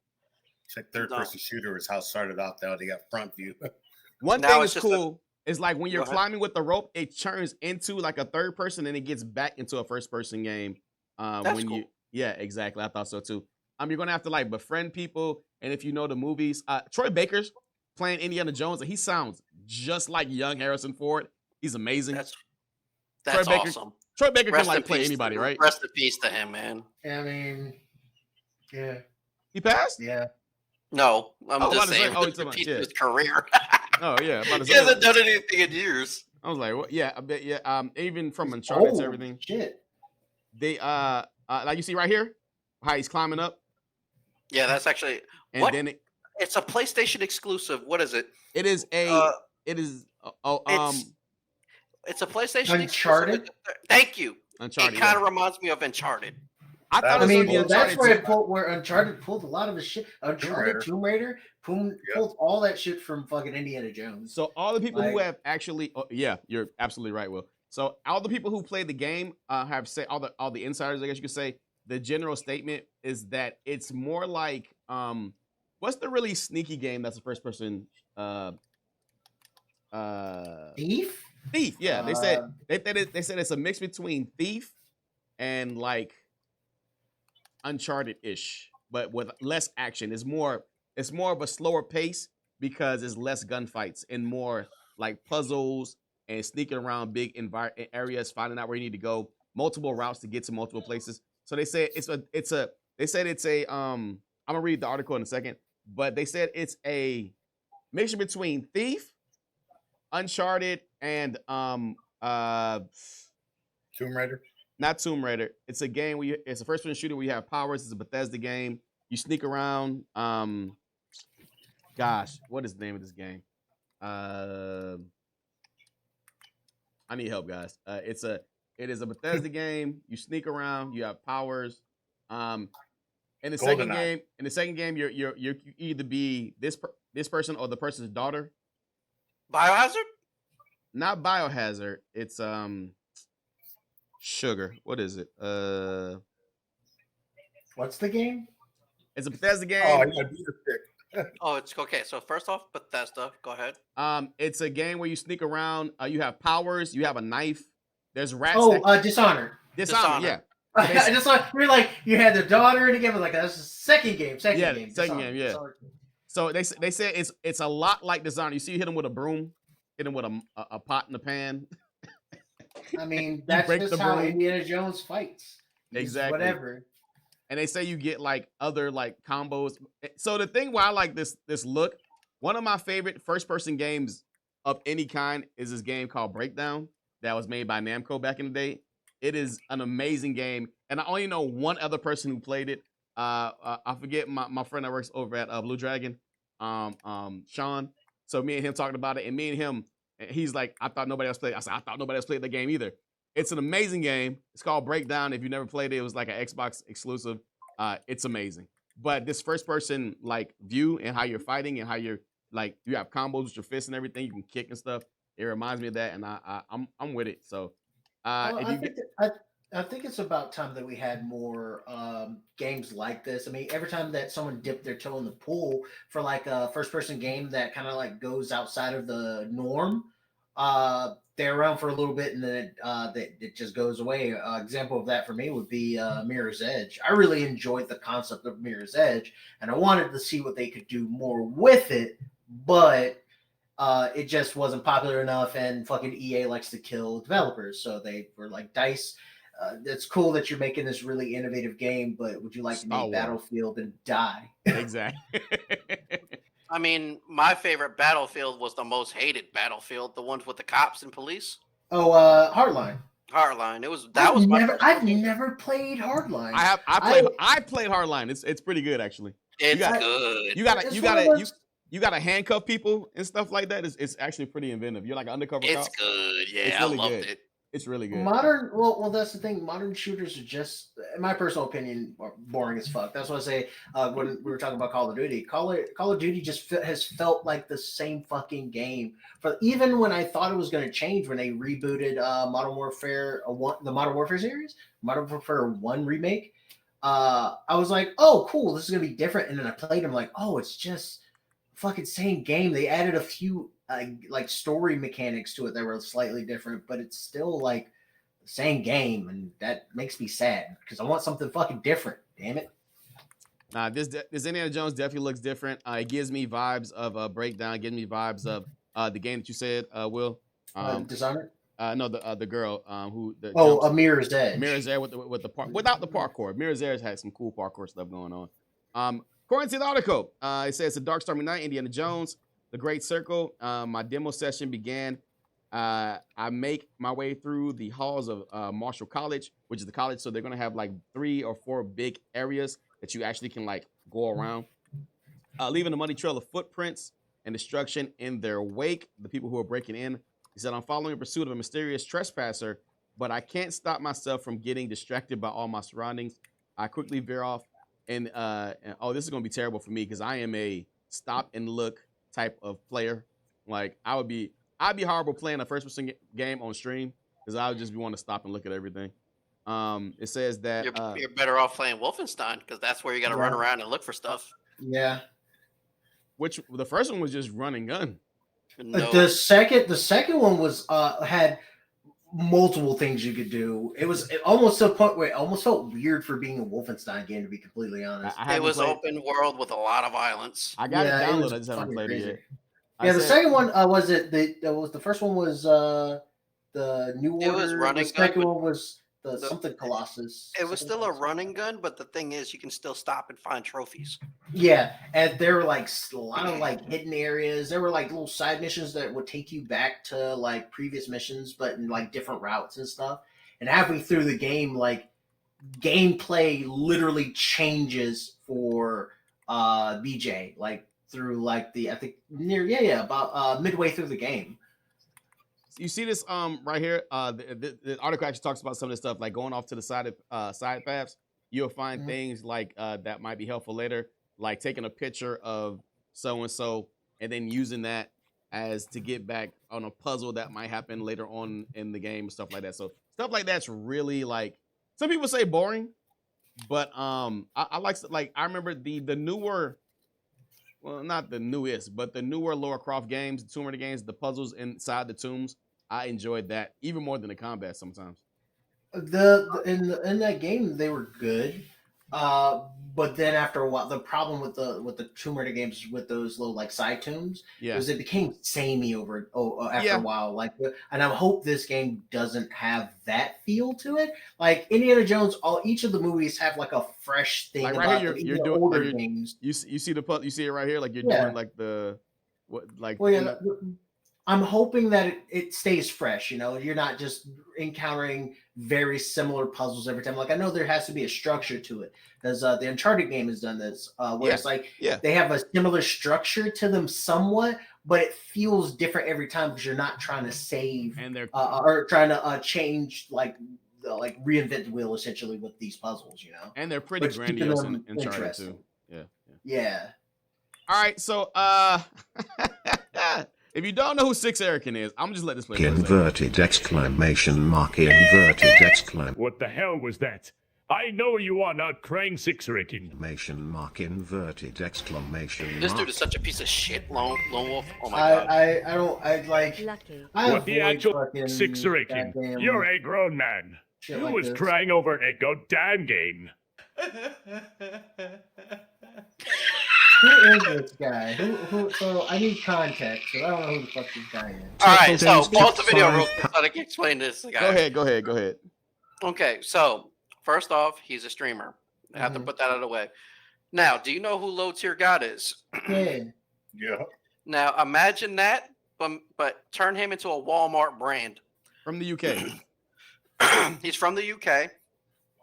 It's like third-person shooter is how it started out. Though they got front view. One thing is cool is like when you're climbing with the rope, it turns into like a third person and it gets back into a first-person game. That's cool. Yeah, exactly. I thought so too. You're gonna have to like befriend people, and if you know the movies, Troy Baker's playing Indiana Jones, and he sounds just like young Harrison Ford. He's amazing. That's Troy Baker, awesome. Troy Baker can like play anybody, right? Rest in peace to him, man. I mean, yeah. He passed? Yeah. No, I'm just saying. Rest in peace to his career. Oh yeah, he hasn't done anything in years. I was like, well, yeah, I bet, yeah. Even from Uncharted to everything. Shit. They like you see right here, how he's climbing up. Yeah, that's actually and then it's a PlayStation exclusive. What is it? It is it's a PlayStation Uncharted. Exclusive. Thank you. Uncharted. It kind of reminds me of Uncharted. I thought that's where Uncharted pulled a lot of his shit. Uncharted, Tomb Raider, pulled all that shit from fucking Indiana Jones. So all the people who have actually, you're absolutely right, Will. So all the people who played the game have said, all the insiders, I guess you could say, the general statement is that it's more like what's the really sneaky game that's a first person Thief? Thief, yeah. They said it's a mix between Thief and like Uncharted-ish, but with less action. It's more of a slower pace because it's less gunfights and more like puzzles and sneaking around big areas, finding out where you need to go, multiple routes to get to multiple places. So they said I'm gonna read the article in a second, but they said it's a mixture between Thief, Uncharted, and Tomb Raider. Not Tomb Raider. It's a game where it's a first-person shooter where you have powers. It's a Bethesda game. You sneak around. Gosh, what is the name of this game? I need help, guys. It is a Bethesda game. You sneak around. You have powers. In the second game, you're either be this person or the person's daughter. Biohazard? Not Biohazard. It's Sugar. What is it? What's the game? It's a Bethesda game. Oh, you got beat a stick. Oh, it's okay. So first off, Bethesda. Go ahead. It's a game where you sneak around. You have powers. You have a knife. There's rats. Dishonored. Dishonored. Yeah. I just like we're like you had the daughter in the game. Like that's the second game. Second game. Yeah. So they said it's a lot like Dishonored. You see, you hit them with a broom, hit them with a pot in the pan. I mean, You that's break the just how broom. Indiana Jones fights. He's Exactly. whatever. And they say you get like other like combos. So the thing why I like this look, one of my favorite first person games of any kind is this game called Breakdown that was made by Namco back in the day. It is an amazing game, and I only know one other person who played it. I forget my friend that works over at Blue Dragon, Sean. So me and him talking about it, and me and him, he's like, I thought nobody else played. I said, I thought nobody else played the game either. It's an amazing game. It's called Breakdown. If you never played it, it was like an Xbox exclusive. It's amazing. But this first person like view and how you're fighting and how you're like you have combos with your fists and everything, you can kick and stuff. It reminds me of that, and I'm with it. So if you I think it's about time that we had more games like this. I mean, every time that someone dipped their toe in the pool for like a first person game that kind of like goes outside of the norm, they're around for a little bit and then it just goes away. Example of that for me would be Mirror's Edge. I really enjoyed the concept of Mirror's Edge, and I wanted to see what they could do more with it, but it just wasn't popular enough, and fucking EA likes to kill developers. So they were like, DICE, it's cool that you're making this really innovative game, but would you like to make Battlefield and die? Exactly. I mean, my favorite Battlefield was the most hated Battlefield, the ones with the cops and police. Oh, Hardline. Hardline. I've never played Hardline. I played Hardline. It's pretty good actually. It's good. You gotta handcuff people and stuff like that. It's actually pretty inventive. You're like an undercover cop. It's good. Yeah, it's really I loved good. it. It's really good. Well, that's the thing. Modern shooters are just, in my personal opinion, are boring as fuck. That's what I say when we were talking about Call of Duty. Call of Duty just has felt like the same fucking game. But even when I thought it was going to change when they rebooted Modern Warfare the Modern Warfare series, Modern Warfare 1 remake, I was like, oh, cool, this is going to be different. And then I played them like, oh, it's just fucking same game. They added a few like story mechanics to it that were slightly different, but it's still like the same game, and that makes me sad because I want something fucking different. Damn it! Nah, this Indiana Jones definitely looks different. It gives me vibes of Breakdown. It gives me vibes of the game that you said, Will. Dishonored. No, the girl who Mirror's Edge. Mirror's Edge with the without the parkour. Mirror's Edge has some cool parkour stuff going on. According to the article, it says a dark stormy night, Indiana Jones, The Great Circle. My demo session began. I make my way through the halls of Marshall College, which is the college. So they're gonna have like 3 or 4 big areas that you actually can like go around, leaving a muddy trail of footprints and destruction in their wake. The people who are breaking in. He said, I'm following in pursuit of a mysterious trespasser, but I can't stop myself from getting distracted by all my surroundings. I quickly veer off. And oh, this is gonna be terrible for me because I am a stop and look type of player. Like I'd be horrible playing a first person game on stream because I would just be wanting to stop and look at everything. It says that you're better off playing Wolfenstein because that's where you got to run around and look for stuff. Yeah. Which the first one was just run and gun. No. The second one was had multiple things you could do. It almost to a point where it almost felt weird for being a Wolfenstein game, to be completely honest. It was open world with a lot of violence. I got it downloaded. I just haven't played it yet. Yeah, the second one was the first one was the New Order. It was running. The second one was something Colossus. It was still a running gun, but the thing is, you can still stop and find trophies. Yeah, and there were like a lot of like hidden areas. There were like little side missions that would take you back to like previous missions, but in like different routes and stuff. And halfway through the game, like gameplay literally changes for BJ, like through like about midway through the game. You see this right here. The article actually talks about some of this stuff, like going off to the side paths. You'll find things like that might be helpful later, like taking a picture of so and so and then using that as to get back on a puzzle that might happen later on in the game and stuff like that. So stuff like that's really like some people say boring, but I like I remember the newer. Well, not the newest, but the newer Lara Croft games, the Tomb Raider games, the puzzles inside the tombs. I enjoyed that even more than the combat sometimes. In that game, they were good. But then after a while, the problem with the Tomb Raider games with those little like side tombs was it became samey after a while. Like, and I hope this game doesn't have that feel to it. Like Indiana Jones, each of the movies have like a fresh thing like about right here, them. you're Even doing older like games. You see you see it right here, like you're doing like the what like. Well, yeah, I'm hoping that it stays fresh. You're not just encountering very similar puzzles every time. Like I know there has to be a structure to it because the Uncharted game has done this, where it's like they have a similar structure to them somewhat, but it feels different every time because you're not trying to save and they're or trying to change like reinvent the wheel essentially with these puzzles. And they're pretty grandiose in Uncharted too. Yeah. All right, so if you don't know who Six Arakin is, I'm just let this play. Inverted exclamation mark, inverted exclamation. What the hell was that? I know you are not crying, Six Arakin. Exclamation mark, inverted exclamation mark. This dude is such a piece of shit, Lone Wolf. Oh my god. I What the actual Six Arakin? You're a grown man. Who like was this. crying over a goddamn game? Who is this guy? Who? So I need context. So I don't know who the fuck this guy is. All right, so pause the video real quick so I can explain this. Guy. Go ahead. Okay, so first off, he's a streamer. I have to put that out of the way. Now, do you know who Low Tier God is? Yeah. Now, imagine that, but turn him into a Walmart brand. From the UK. He's from the UK,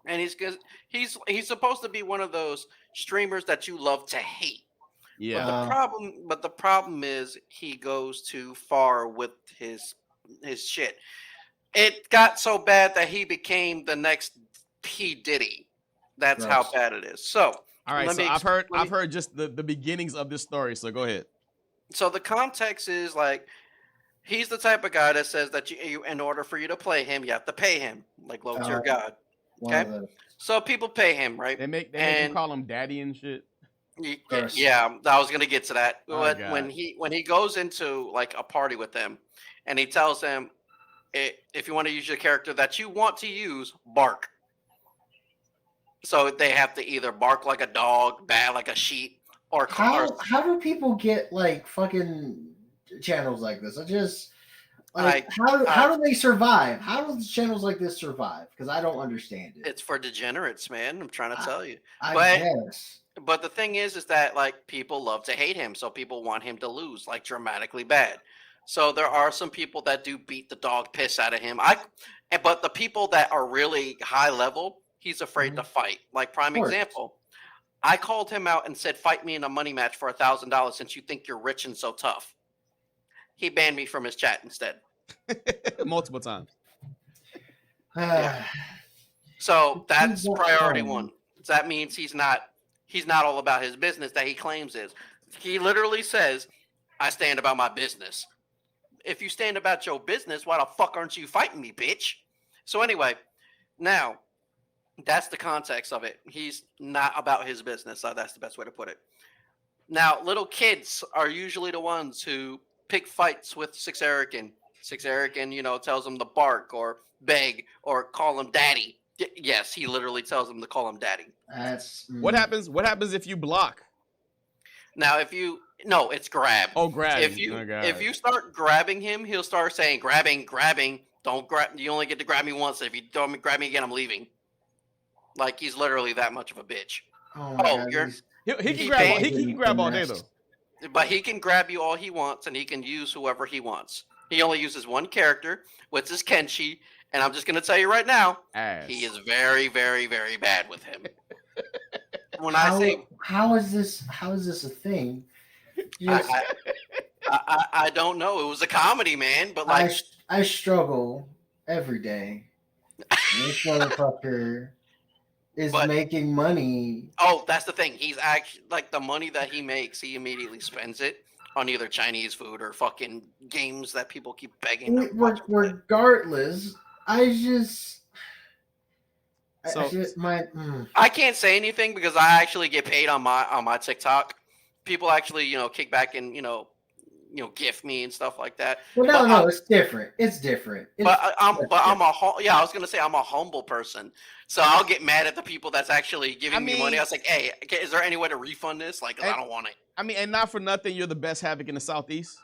and he's supposed to be one of those streamers that you love to hate. Yeah. But the problem is he goes too far with his shit. It got so bad that he became the next P. Diddy. That's how bad it is. So, all right. So I've heard just the beginnings of this story. So go ahead. So the context is like he's the type of guy that says that you in order for you to play him, you have to pay him, like Low Tier God. Okay. So people pay him, right? They make him call him daddy and shit. Yeah, I was gonna get to that. Oh, when he goes into like a party with them, and he tells them, if you want to use your character that you want to use, bark. So they have to either bark like a dog, baa like a sheep, or how do people get like fucking channels like this? How do they survive? How do channels like this survive? Because I don't understand it. It's for degenerates, man. I'm trying to tell you. I guess. But the thing is that like people love to hate him, so people want him to lose, like dramatically bad. So there are some people that do beat the dog piss out of him. But the people that are really high level, he's afraid to fight. Like prime example, I called him out and said, "Fight me in a money match for $1,000 since you think you're rich and so tough." He banned me from his chat instead. Multiple times. Yeah. So that's priority one. That means he's not all about his business that he claims is. He literally says, "I stand about my business." If you stand about your business, why the fuck aren't you fighting me, bitch? So anyway, now that's the context of it. He's not about his business. So that's the best way to put it. Now, little kids are usually the ones who pick fights with Six Arakin. Six Arakin, tells them to bark or beg or call him daddy. Yes, he literally tells them to call him daddy. What happens? What happens if you block? Now, it's grab. Oh, grab. If you start grabbing him, he'll start saying grabbing. Don't grab. You only get to grab me once. If you don't grab me again, I'm leaving. Like he's literally that much of a bitch. He can grab all day though. But he can grab you all he wants, and he can use whoever he wants. He only uses one character, which is Kenshi, and I'm just going to tell you right now, he is very, very, very bad with him. How is this a thing? I don't know. It was a comedy, man, but like I struggle every day. This motherfucker is making money. Oh, that's the thing. He's actually like the money that he makes, he immediately spends it on either Chinese food or fucking games that people keep begging. Regardless, I can't say anything because I actually get paid on my TikTok. People actually, kick back and gift me and stuff like that. Well, no, it's different. It's different. I'm I was gonna say I'm a humble person, so I'll get mad at the people that's actually giving me money. I was like, hey, is there any way to refund this? Like, I don't want it. I mean, and not for nothing, you're the best havoc in the Southeast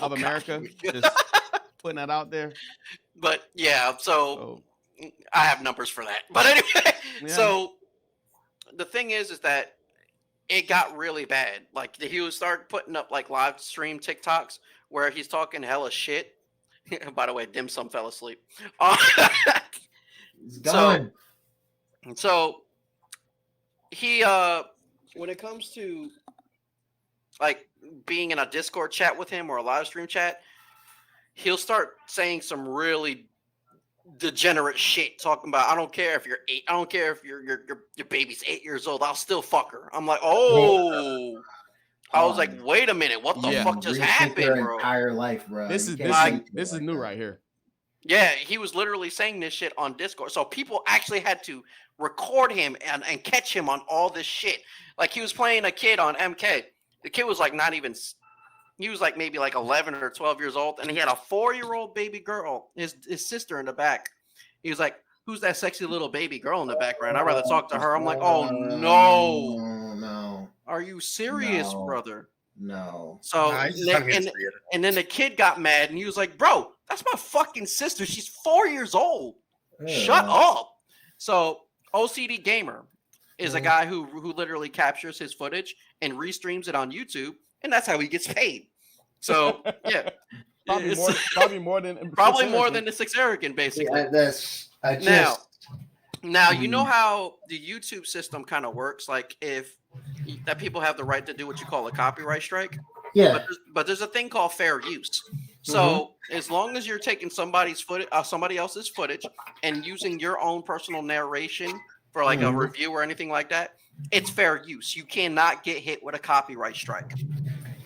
of America. Just putting that out there. But yeah, so I have numbers for that. But anyway, so the thing is that it got really bad. Like he would start putting up like live stream TikToks where he's talking hella shit. By the way, Dim Sum fell asleep. It's gone. So he when it comes to like being in a Discord chat with him or a live stream chat, he'll start saying some really degenerate shit, talking about I don't care if you're 8, I don't care if your baby's 8 years old, I'll still fuck her. I'm like, I was like, wait a minute, what the fuck just happened, bro? Entire life, bro. This is new right here. Yeah, he was literally saying this shit on Discord, so people actually had to record him and catch him on all this shit. Like he was playing a kid on MK. The kid was like not even. He was like maybe like 11 or 12 years old, and he had a 4-year-old baby girl, his sister in the back. He was like, "Who's that sexy little baby girl in the background? I'd rather talk to her." I'm like, "Oh no, are you serious, brother?" No. So and then the kid got mad, and he was like, "Bro, that's my fucking sister. She's 4 years old. Shut up." So OCD Gamer is a guy who literally captures his footage and restreams it on YouTube. And that's how he gets paid. So yeah, probably more than the 6 Arakin, basically. Now you know how the YouTube system kind of works. Like if that people have the right to do what you call a copyright strike. Yeah. But there's a thing called fair use. So as long as you're taking somebody else's footage and using your own personal narration for like a review or anything like that, it's fair use. You cannot get hit with a copyright strike.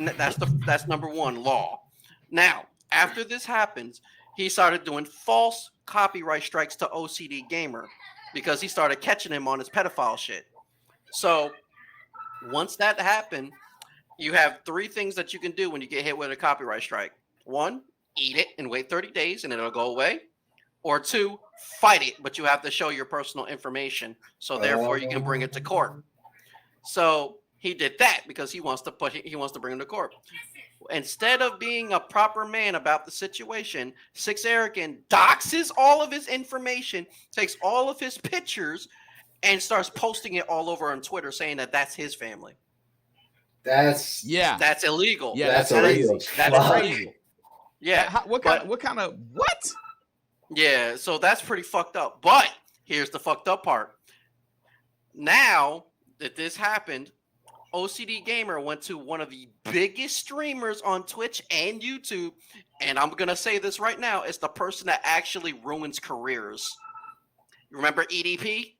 That's number one law. Now, after this happens, he started doing false copyright strikes to OCD Gamer because he started catching him on his pedophile shit. So once that happened, you have 3 things that you can do when you get hit with a copyright strike. 1, eat it and wait 30 days and it'll go away. Or 2, fight it, but you have to show your personal information. So therefore you can bring it to court. So he did that because he wants to bring him to court. Instead of being a proper man about the situation, 6 Arakin doxes all of his information, takes all of his pictures, and starts posting it all over on Twitter saying that that's his family. That's illegal. Yeah, that's illegal. That's crazy. Yeah. What kind of what? Yeah, so that's pretty fucked up. But here's the fucked up part. Now that this happened, OCD Gamer went to one of the biggest streamers on Twitch and YouTube, and I'm gonna say this right now: it's the person that actually ruins careers. You remember EDP?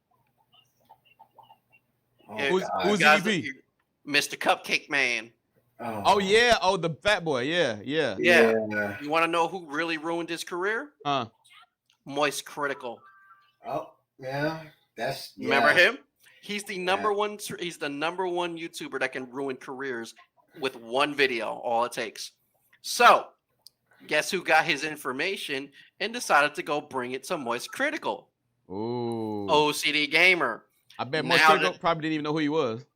Who's EDP? Mr. Cupcake Man. Oh yeah. Oh, the fat boy. Yeah. You want to know who really ruined his career? Moist Critical. Oh yeah, remember him? He's the number one. He's the number one YouTuber that can ruin careers with one video. All it takes. So, guess who got his information and decided to go bring it to Moist Critical? Ooh. OCD Gamer. I bet Moist Critical probably didn't even know who he was.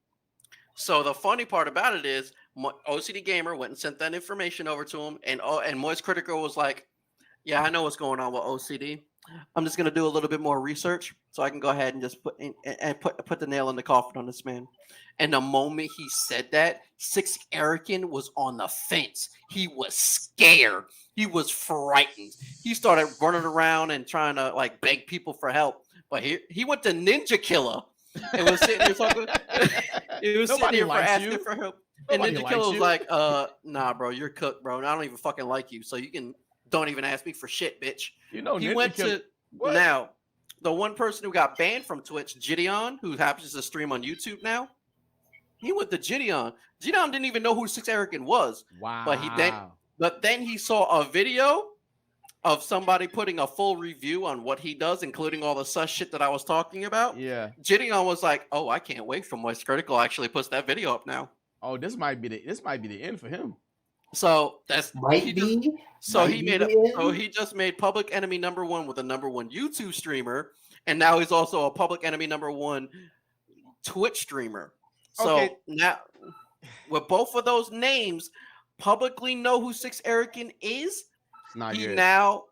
So the funny part about it is, OCD Gamer went and sent that information over to him, and Moist Critical was like, "Yeah, I know what's going on with OCD. I'm just gonna do a little bit more research so I can go ahead and just put the nail in the coffin on this man." And the moment he said that, 6 Arakin was on the fence. He was scared. He was frightened. He started running around and trying to like beg people for help. But he went to Ninja Killer and was sitting there talking. He was sitting there for asking for help. And Ninja Killer was like, "Nah, bro, you're cooked, bro. And I don't even fucking like you, so you can." Don't even ask me for shit, bitch. You know, he went to now the one person who got banned from Twitch, Gideon, who happens to stream on YouTube now. He went to Gideon. Gideon didn't even know who 6 Arakin was. Wow. But then he saw a video of somebody putting a full review on what he does, including all the sus shit that I was talking about. Yeah. Gideon was like, "Oh, I can't wait for Moist Critical actually puts that video up now." Oh, this might be the end for him. So that's Might be. So he just made public enemy #1 with a #1 YouTube streamer, and now he's also a public enemy #1 Twitch streamer. So now, with both of those names, publicly know who Six Arakin is.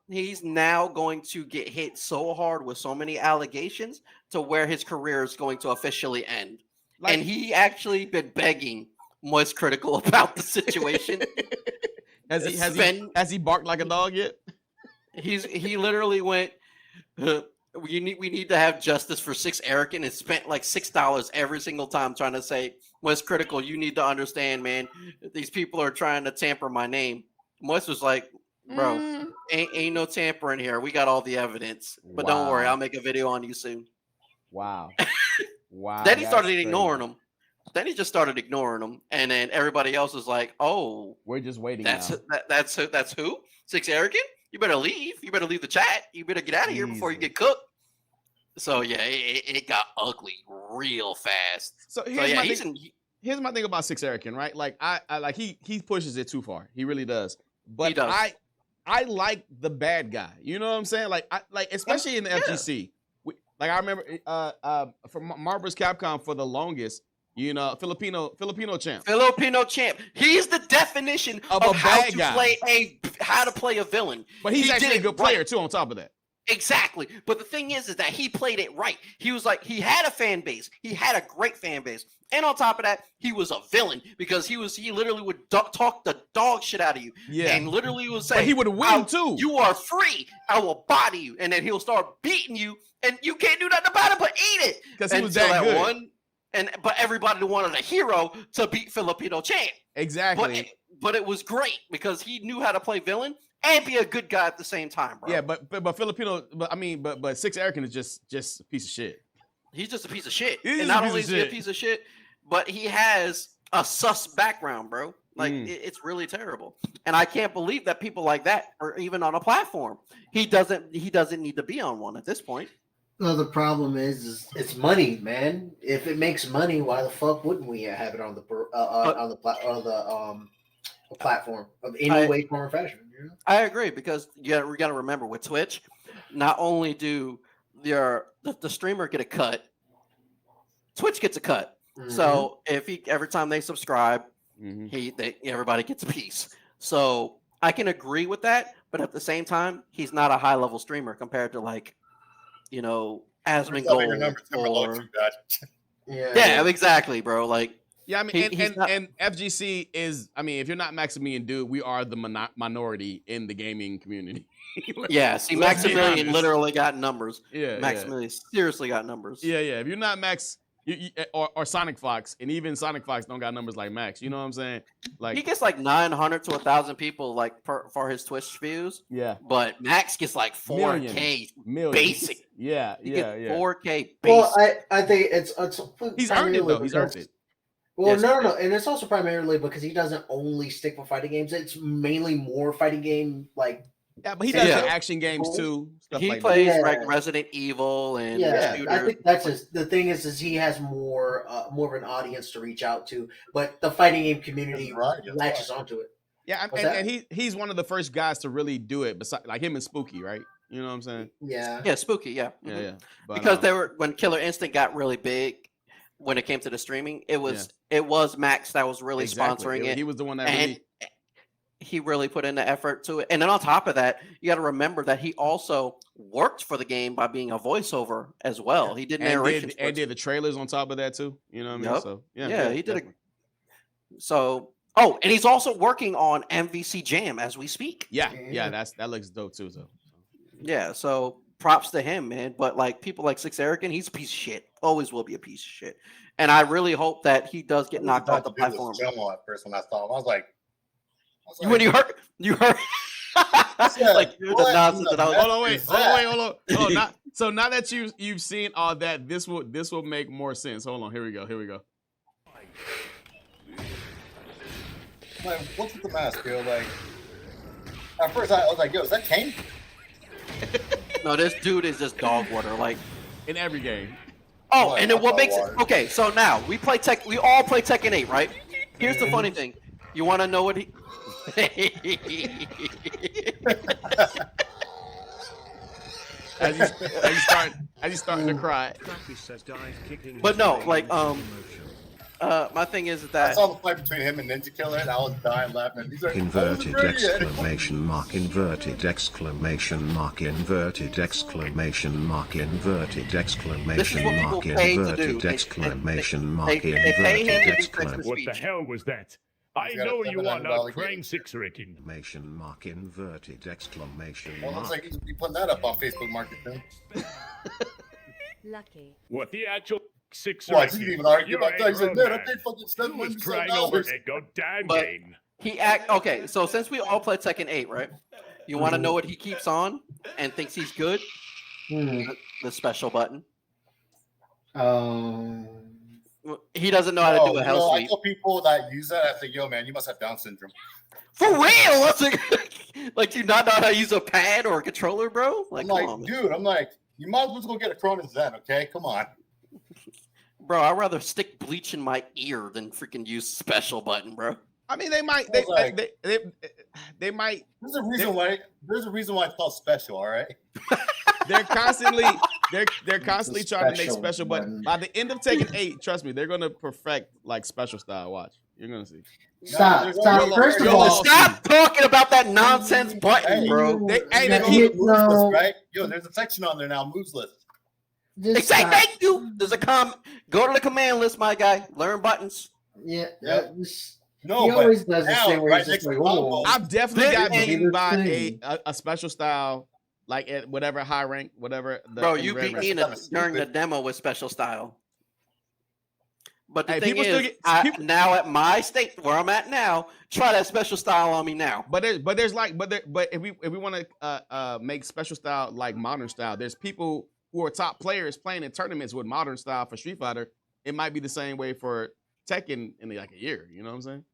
He's now going to get hit so hard with so many allegations to where his career is going to officially end. And he actually been begging Moist Critical about the situation. Has he barked like a dog yet? He literally went, we need to have justice for Six Arakin, and spent like $6 every single time trying to say, Moist Critical, you need to understand, man. These people are trying to tamper my name. Moist was like, bro, ain't no tampering here. We got all the evidence. But don't worry, I'll make a video on you soon. Wow. Wow. Then he started ignoring him. Then he just started ignoring him, and then everybody else was like, "Oh, we're just waiting." That's who? Six Arakin? You better leave. You better leave the chat. You better get out of here before you get cooked. So yeah, it got ugly real fast. So here's my thing about Six Arakin, right? Like I like he pushes it too far. He really does. But he does. I like the bad guy. You know what I'm saying? Like especially in the FGC. Like I remember from Marvel's Capcom for the longest. You know, Filipino champ. Filipino champ. He's the definition of how to play a villain. But he's actually a good player too. On top of that, exactly. But the thing is that he played it right. He was like, he had a fan base. He had a great fan base, and on top of that, he was a villain because he literally would talk the dog shit out of you. Yeah, and literally would say, but he would win too. You are free. I will body you, and then he'll start beating you, and you can't do nothing about it but eat it. Because he was that good. But everybody wanted a hero to beat Filipino champ. Exactly. But it was great because he knew how to play villain and be a good guy at the same time, bro. Yeah, but Filipino, but Six Arakin is just a piece of shit. He's just a piece of shit. And not only is he a piece of shit, but he has a sus background, bro. Like it's really terrible. And I can't believe that people like that are even on a platform. He doesn't need to be on one at this point. No, the problem is it's money, man. If it makes money, why the fuck wouldn't we have it on the platform of any way, form, or fashion? You know? I agree because we got to remember with Twitch, not only do the streamer get a cut, Twitch gets a cut. Mm-hmm. So if every time they subscribe, everybody gets a piece. So I can agree with that, but at the same time, he's not a high level streamer compared to like. You know, Asmongold or yeah, exactly, bro. Like, yeah, I mean, and FGC is, I mean, if you're not Maximilian Dude, we are the minority in the gaming community. Yeah, see, Maximilian literally got numbers. Yeah, Maximilian seriously got numbers. Yeah. If you're not Max, or Sonic Fox, and even Sonic Fox don't got numbers like Max. You know what I'm saying? Like he gets like 900 to 1,000 people like for his Twitch views. Yeah, but Max gets like 4K basic. Yeah, he gets 4K basic. Well, I think it's he's earned it though. He's earned it. Well, no, and it's also primarily because he doesn't only stick with fighting games. It's mainly more fighting game like. Yeah, but he does action games too. He plays like Resident Evil and I think that's the thing is he has more of an audience to reach out to, but the fighting game community latches onto it. Yeah, and he's one of the first guys to really do it. Besides, like him and Spooky, right? You know what I'm saying? Yeah, Spooky, yeah. But, because when Killer Instinct got really big. When it came to the streaming, it was Max that was really sponsoring it. He was the one that he really put in the effort to it. And then on top of that, you got to remember that he also worked for the game by being a voiceover as well. He did narration and did the trailers on top of that too. You know what I mean? So he did and he's also working on MVC Jam as we speak. Yeah, that looks dope too. So yeah, so props to him, man. But like people like Six Arakin, he's a piece of shit. Always will be a piece of shit. And I really hope that he does get knocked off the platform. At first when I saw him, I was like when you heard like the nonsense that I was. Hold on. So now that you've seen all that, this will make more sense. Hold on. Here we go. Like, what's with the mask, yo? Like, at first I was like, yo, is that Kane? No, this dude is just dog water, like in every game. Oh, and then what makes it okay? So now we all play Tekken 8, right? Here's the funny thing. You want to know what As he's starting to cry. But no, like my thing is I that saw the fight between him and Ninja Killer, and I was dying laughing. He's like, Inverted exclamation mark, inverted exclamation mark, inverted exclamation mark, inverted exclamation mark, inverted exclamation mark, inverted exclamation. What the hell was that? I know you are not crying six, Arakin. Exclamation mark, inverted exclamation Well, looks like mark. he's be putting that up on Facebook Market soon. Lucky. What the actual six, Well, he didn't even argue You're about that. a He said, grown man, I man. paid fucking Who was crying over a goddamn But- game? okay, so since we all played Tekken 8, right? You want to know what he keeps on and thinks he's good? The special button. He doesn't know how to do a hell I sweep. tell people that use that, I think, yo, man, you must have Down syndrome. For real? That's like, do you not know how to use a pad or a controller, bro? I'm Come like, on, man. dude, you might as well just go get a Cronin Zen, okay? Come on. Bro, I'd rather stick bleach in my ear than freaking use special button, bro. I mean, they might. They might. There's a reason why it's called special, all right? They're constantly trying to make special, but by the end of Tekken 8, trust me, they're gonna perfect like special style. Watch, you're gonna see. Stop. First of all, Stop talking about that nonsense button, bro. They keep moves list, right? Yo, there's a section on there now, moves list. Exactly. Thank you. There's a go to the command list, my guy. Learn buttons. Yeah. No, he but always does this now, thing where right he's just next like, to whoa. I've definitely got Then- beaten by thing. a special style, like at whatever high rank, whatever. Bro, you red beat rank. me Kinda during the stupid. demo with special style. But the Hey, thing people still is, get- now at my state where I'm at now, try that special style on me now. But if we want to make special style like modern style, there's people who are top players playing in tournaments with modern style for Street Fighter. It might be the same way for Tekken in like a year. You know what I'm saying?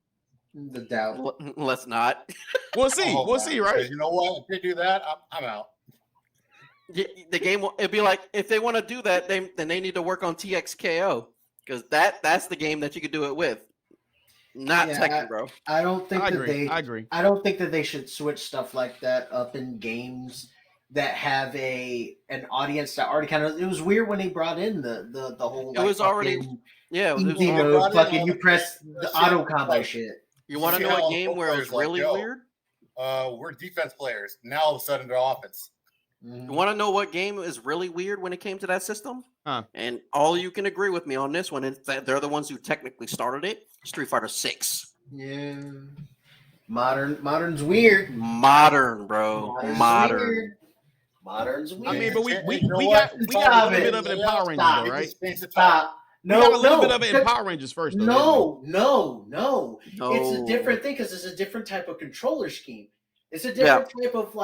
The doubt. Let's not. We'll see. We'll see, right? You know what? If they do that, I'm out. The game it'd be like if they want to do that, then they need to work on TXKO because that's the game that you could do it with, not Tekken, bro. I don't think I that agree. they. I agree. I don't think that they should switch stuff like that up in games that have an audience that already kind of. It was weird when they brought in the whole. It was already easy already- mode. Fucking you press the auto combo shit. You want to know a game where it was really weird? We're defense players. Now all of a sudden they're offense. You want to know what game is really weird when it came to that system? Huh. And all you can agree with me on this one is that they're the ones who technically started it. Street Fighter 6. Yeah. Modern's weird. Modern, bro. Modern. Weird. Modern's weird. I mean, but we You know got what? a little bit of it in Power Rangers, Stop. though, right? Stop. We got a little bit of it in Power Rangers first, though. No. It's a different thing because it's a different type of controller scheme. It's a different type of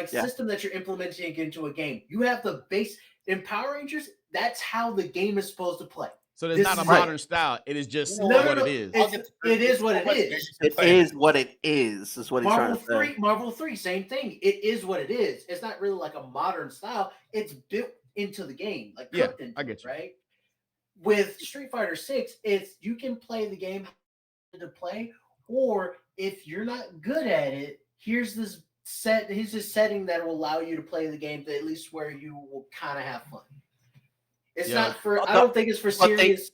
system that you're implementing into a game. You have the base in Power Rangers. That's how the game is supposed to play. So there's This not a is modern style. It is just No, what no, it is. It is what it is. It is what it is what he's trying to say. Marvel 3, same thing. It is what it is. It's not really like a modern style. It's built into the game, like cooked into I get you. right? With Street Fighter 6, it's you can play the game to play, or if you're not good at it, here's this setting that will allow you to play the game to at least where you will kind of have fun. It's not for. I don't think it's for serious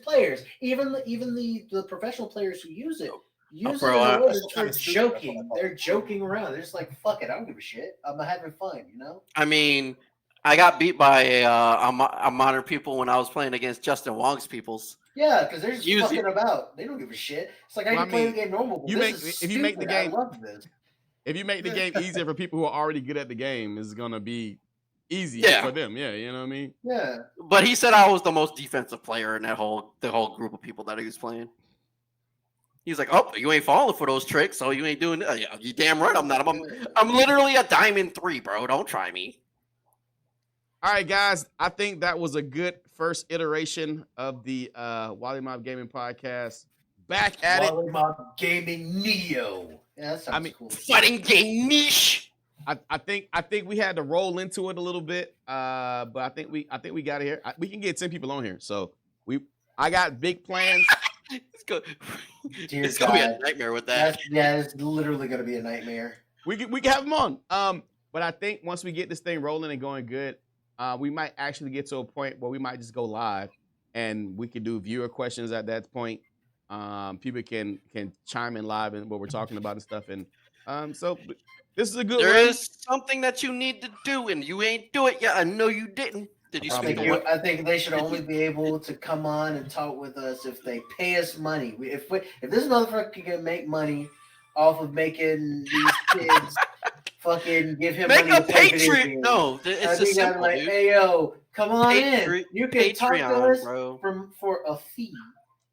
players. Even the professional players who use it use it for joking. They're joking around. They're just like, fuck it, I don't give a shit. I'm having fun, you know. I mean, I got beat by a modern people when I was playing against Justin Wong's peoples. Yeah, because they're just fucking about. They don't give a shit. It's like I can play the game normal. If you make the game easier for people who are already good at the game, it's gonna be easy for them. Yeah, you know what I mean? Yeah. But he said I was the most defensive player in the whole group of people that he was playing. He's like, "Oh, you ain't falling for those tricks, so you ain't doing that." Yeah, you damn right I'm not. I'm literally a diamond 3, bro. Don't try me. All right, guys. I think that was a good first iteration of the Wally Mob Gaming Podcast. Back at it. Wally Mob Gaming Neo. Yeah, that sounds cool. Fighting game niche. I think we had to roll into it a little bit, but I think we got it here. We can get 10 people on here, so I got big plans. It's gonna be a nightmare with that. It's literally gonna be a nightmare. We can have them on. But I think once we get this thing rolling and going good, we might actually get to a point where we might just go live, and we can do viewer questions at that point. People can chime in live and what we're talking about and stuff. And so this is a good. There is something that you need to do, and you ain't do it yet. I know you didn't. Did you speak? I think they should only be able to come on and talk with us if they pay us money. If this motherfucker can make money off of making these kids fucking give him make money a Patreon. No, it's a simple, like, dude. hey yo, come on in. You can Patreon, talk to us bro. for a fee.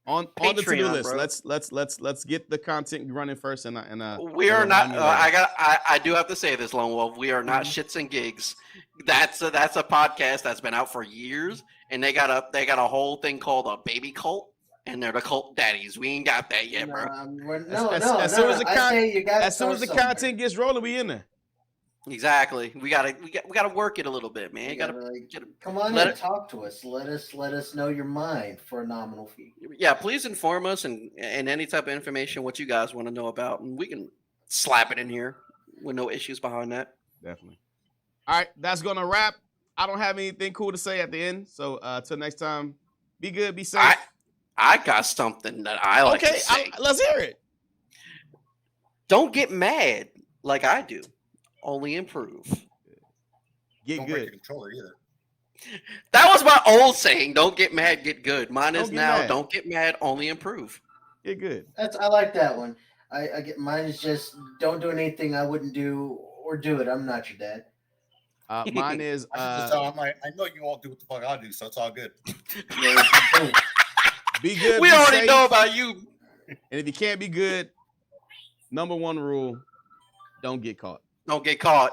On the to-do list. Bro. Let's get the content running first, and we are not. I do have to say this, Lone Wolf. We are not shits and gigs. That's a podcast that's been out for years, and they got a whole thing called a baby cult, and they're the cult daddies. We ain't got that yet, bro. As soon as the content gets rolling, we in there. Exactly. We gotta work it a little bit, man. Come on and talk to us. Let us know your mind for a nominal fee. Yeah, please inform us and any type of information what you guys want to know about, and we can slap it in here with no issues behind that. Definitely. All right, that's gonna wrap. I don't have anything cool to say at the end, so till next time, be good, be safe. I got something that I like to say. Let's hear it. Don't get mad like I do. Only improve. Get don't good. Break the controller either. That was my old saying. Don't get mad, get good. Mine is now. Mad. Don't get mad. Only improve. Get good. I like that one. I get mine is just don't do anything I wouldn't do or do it. I'm not your dad. Mine is. I know you all do what the fuck I do, so it's all good. Be good. We already know about you. And if you can't be good, number one rule: don't get caught. Don't get caught.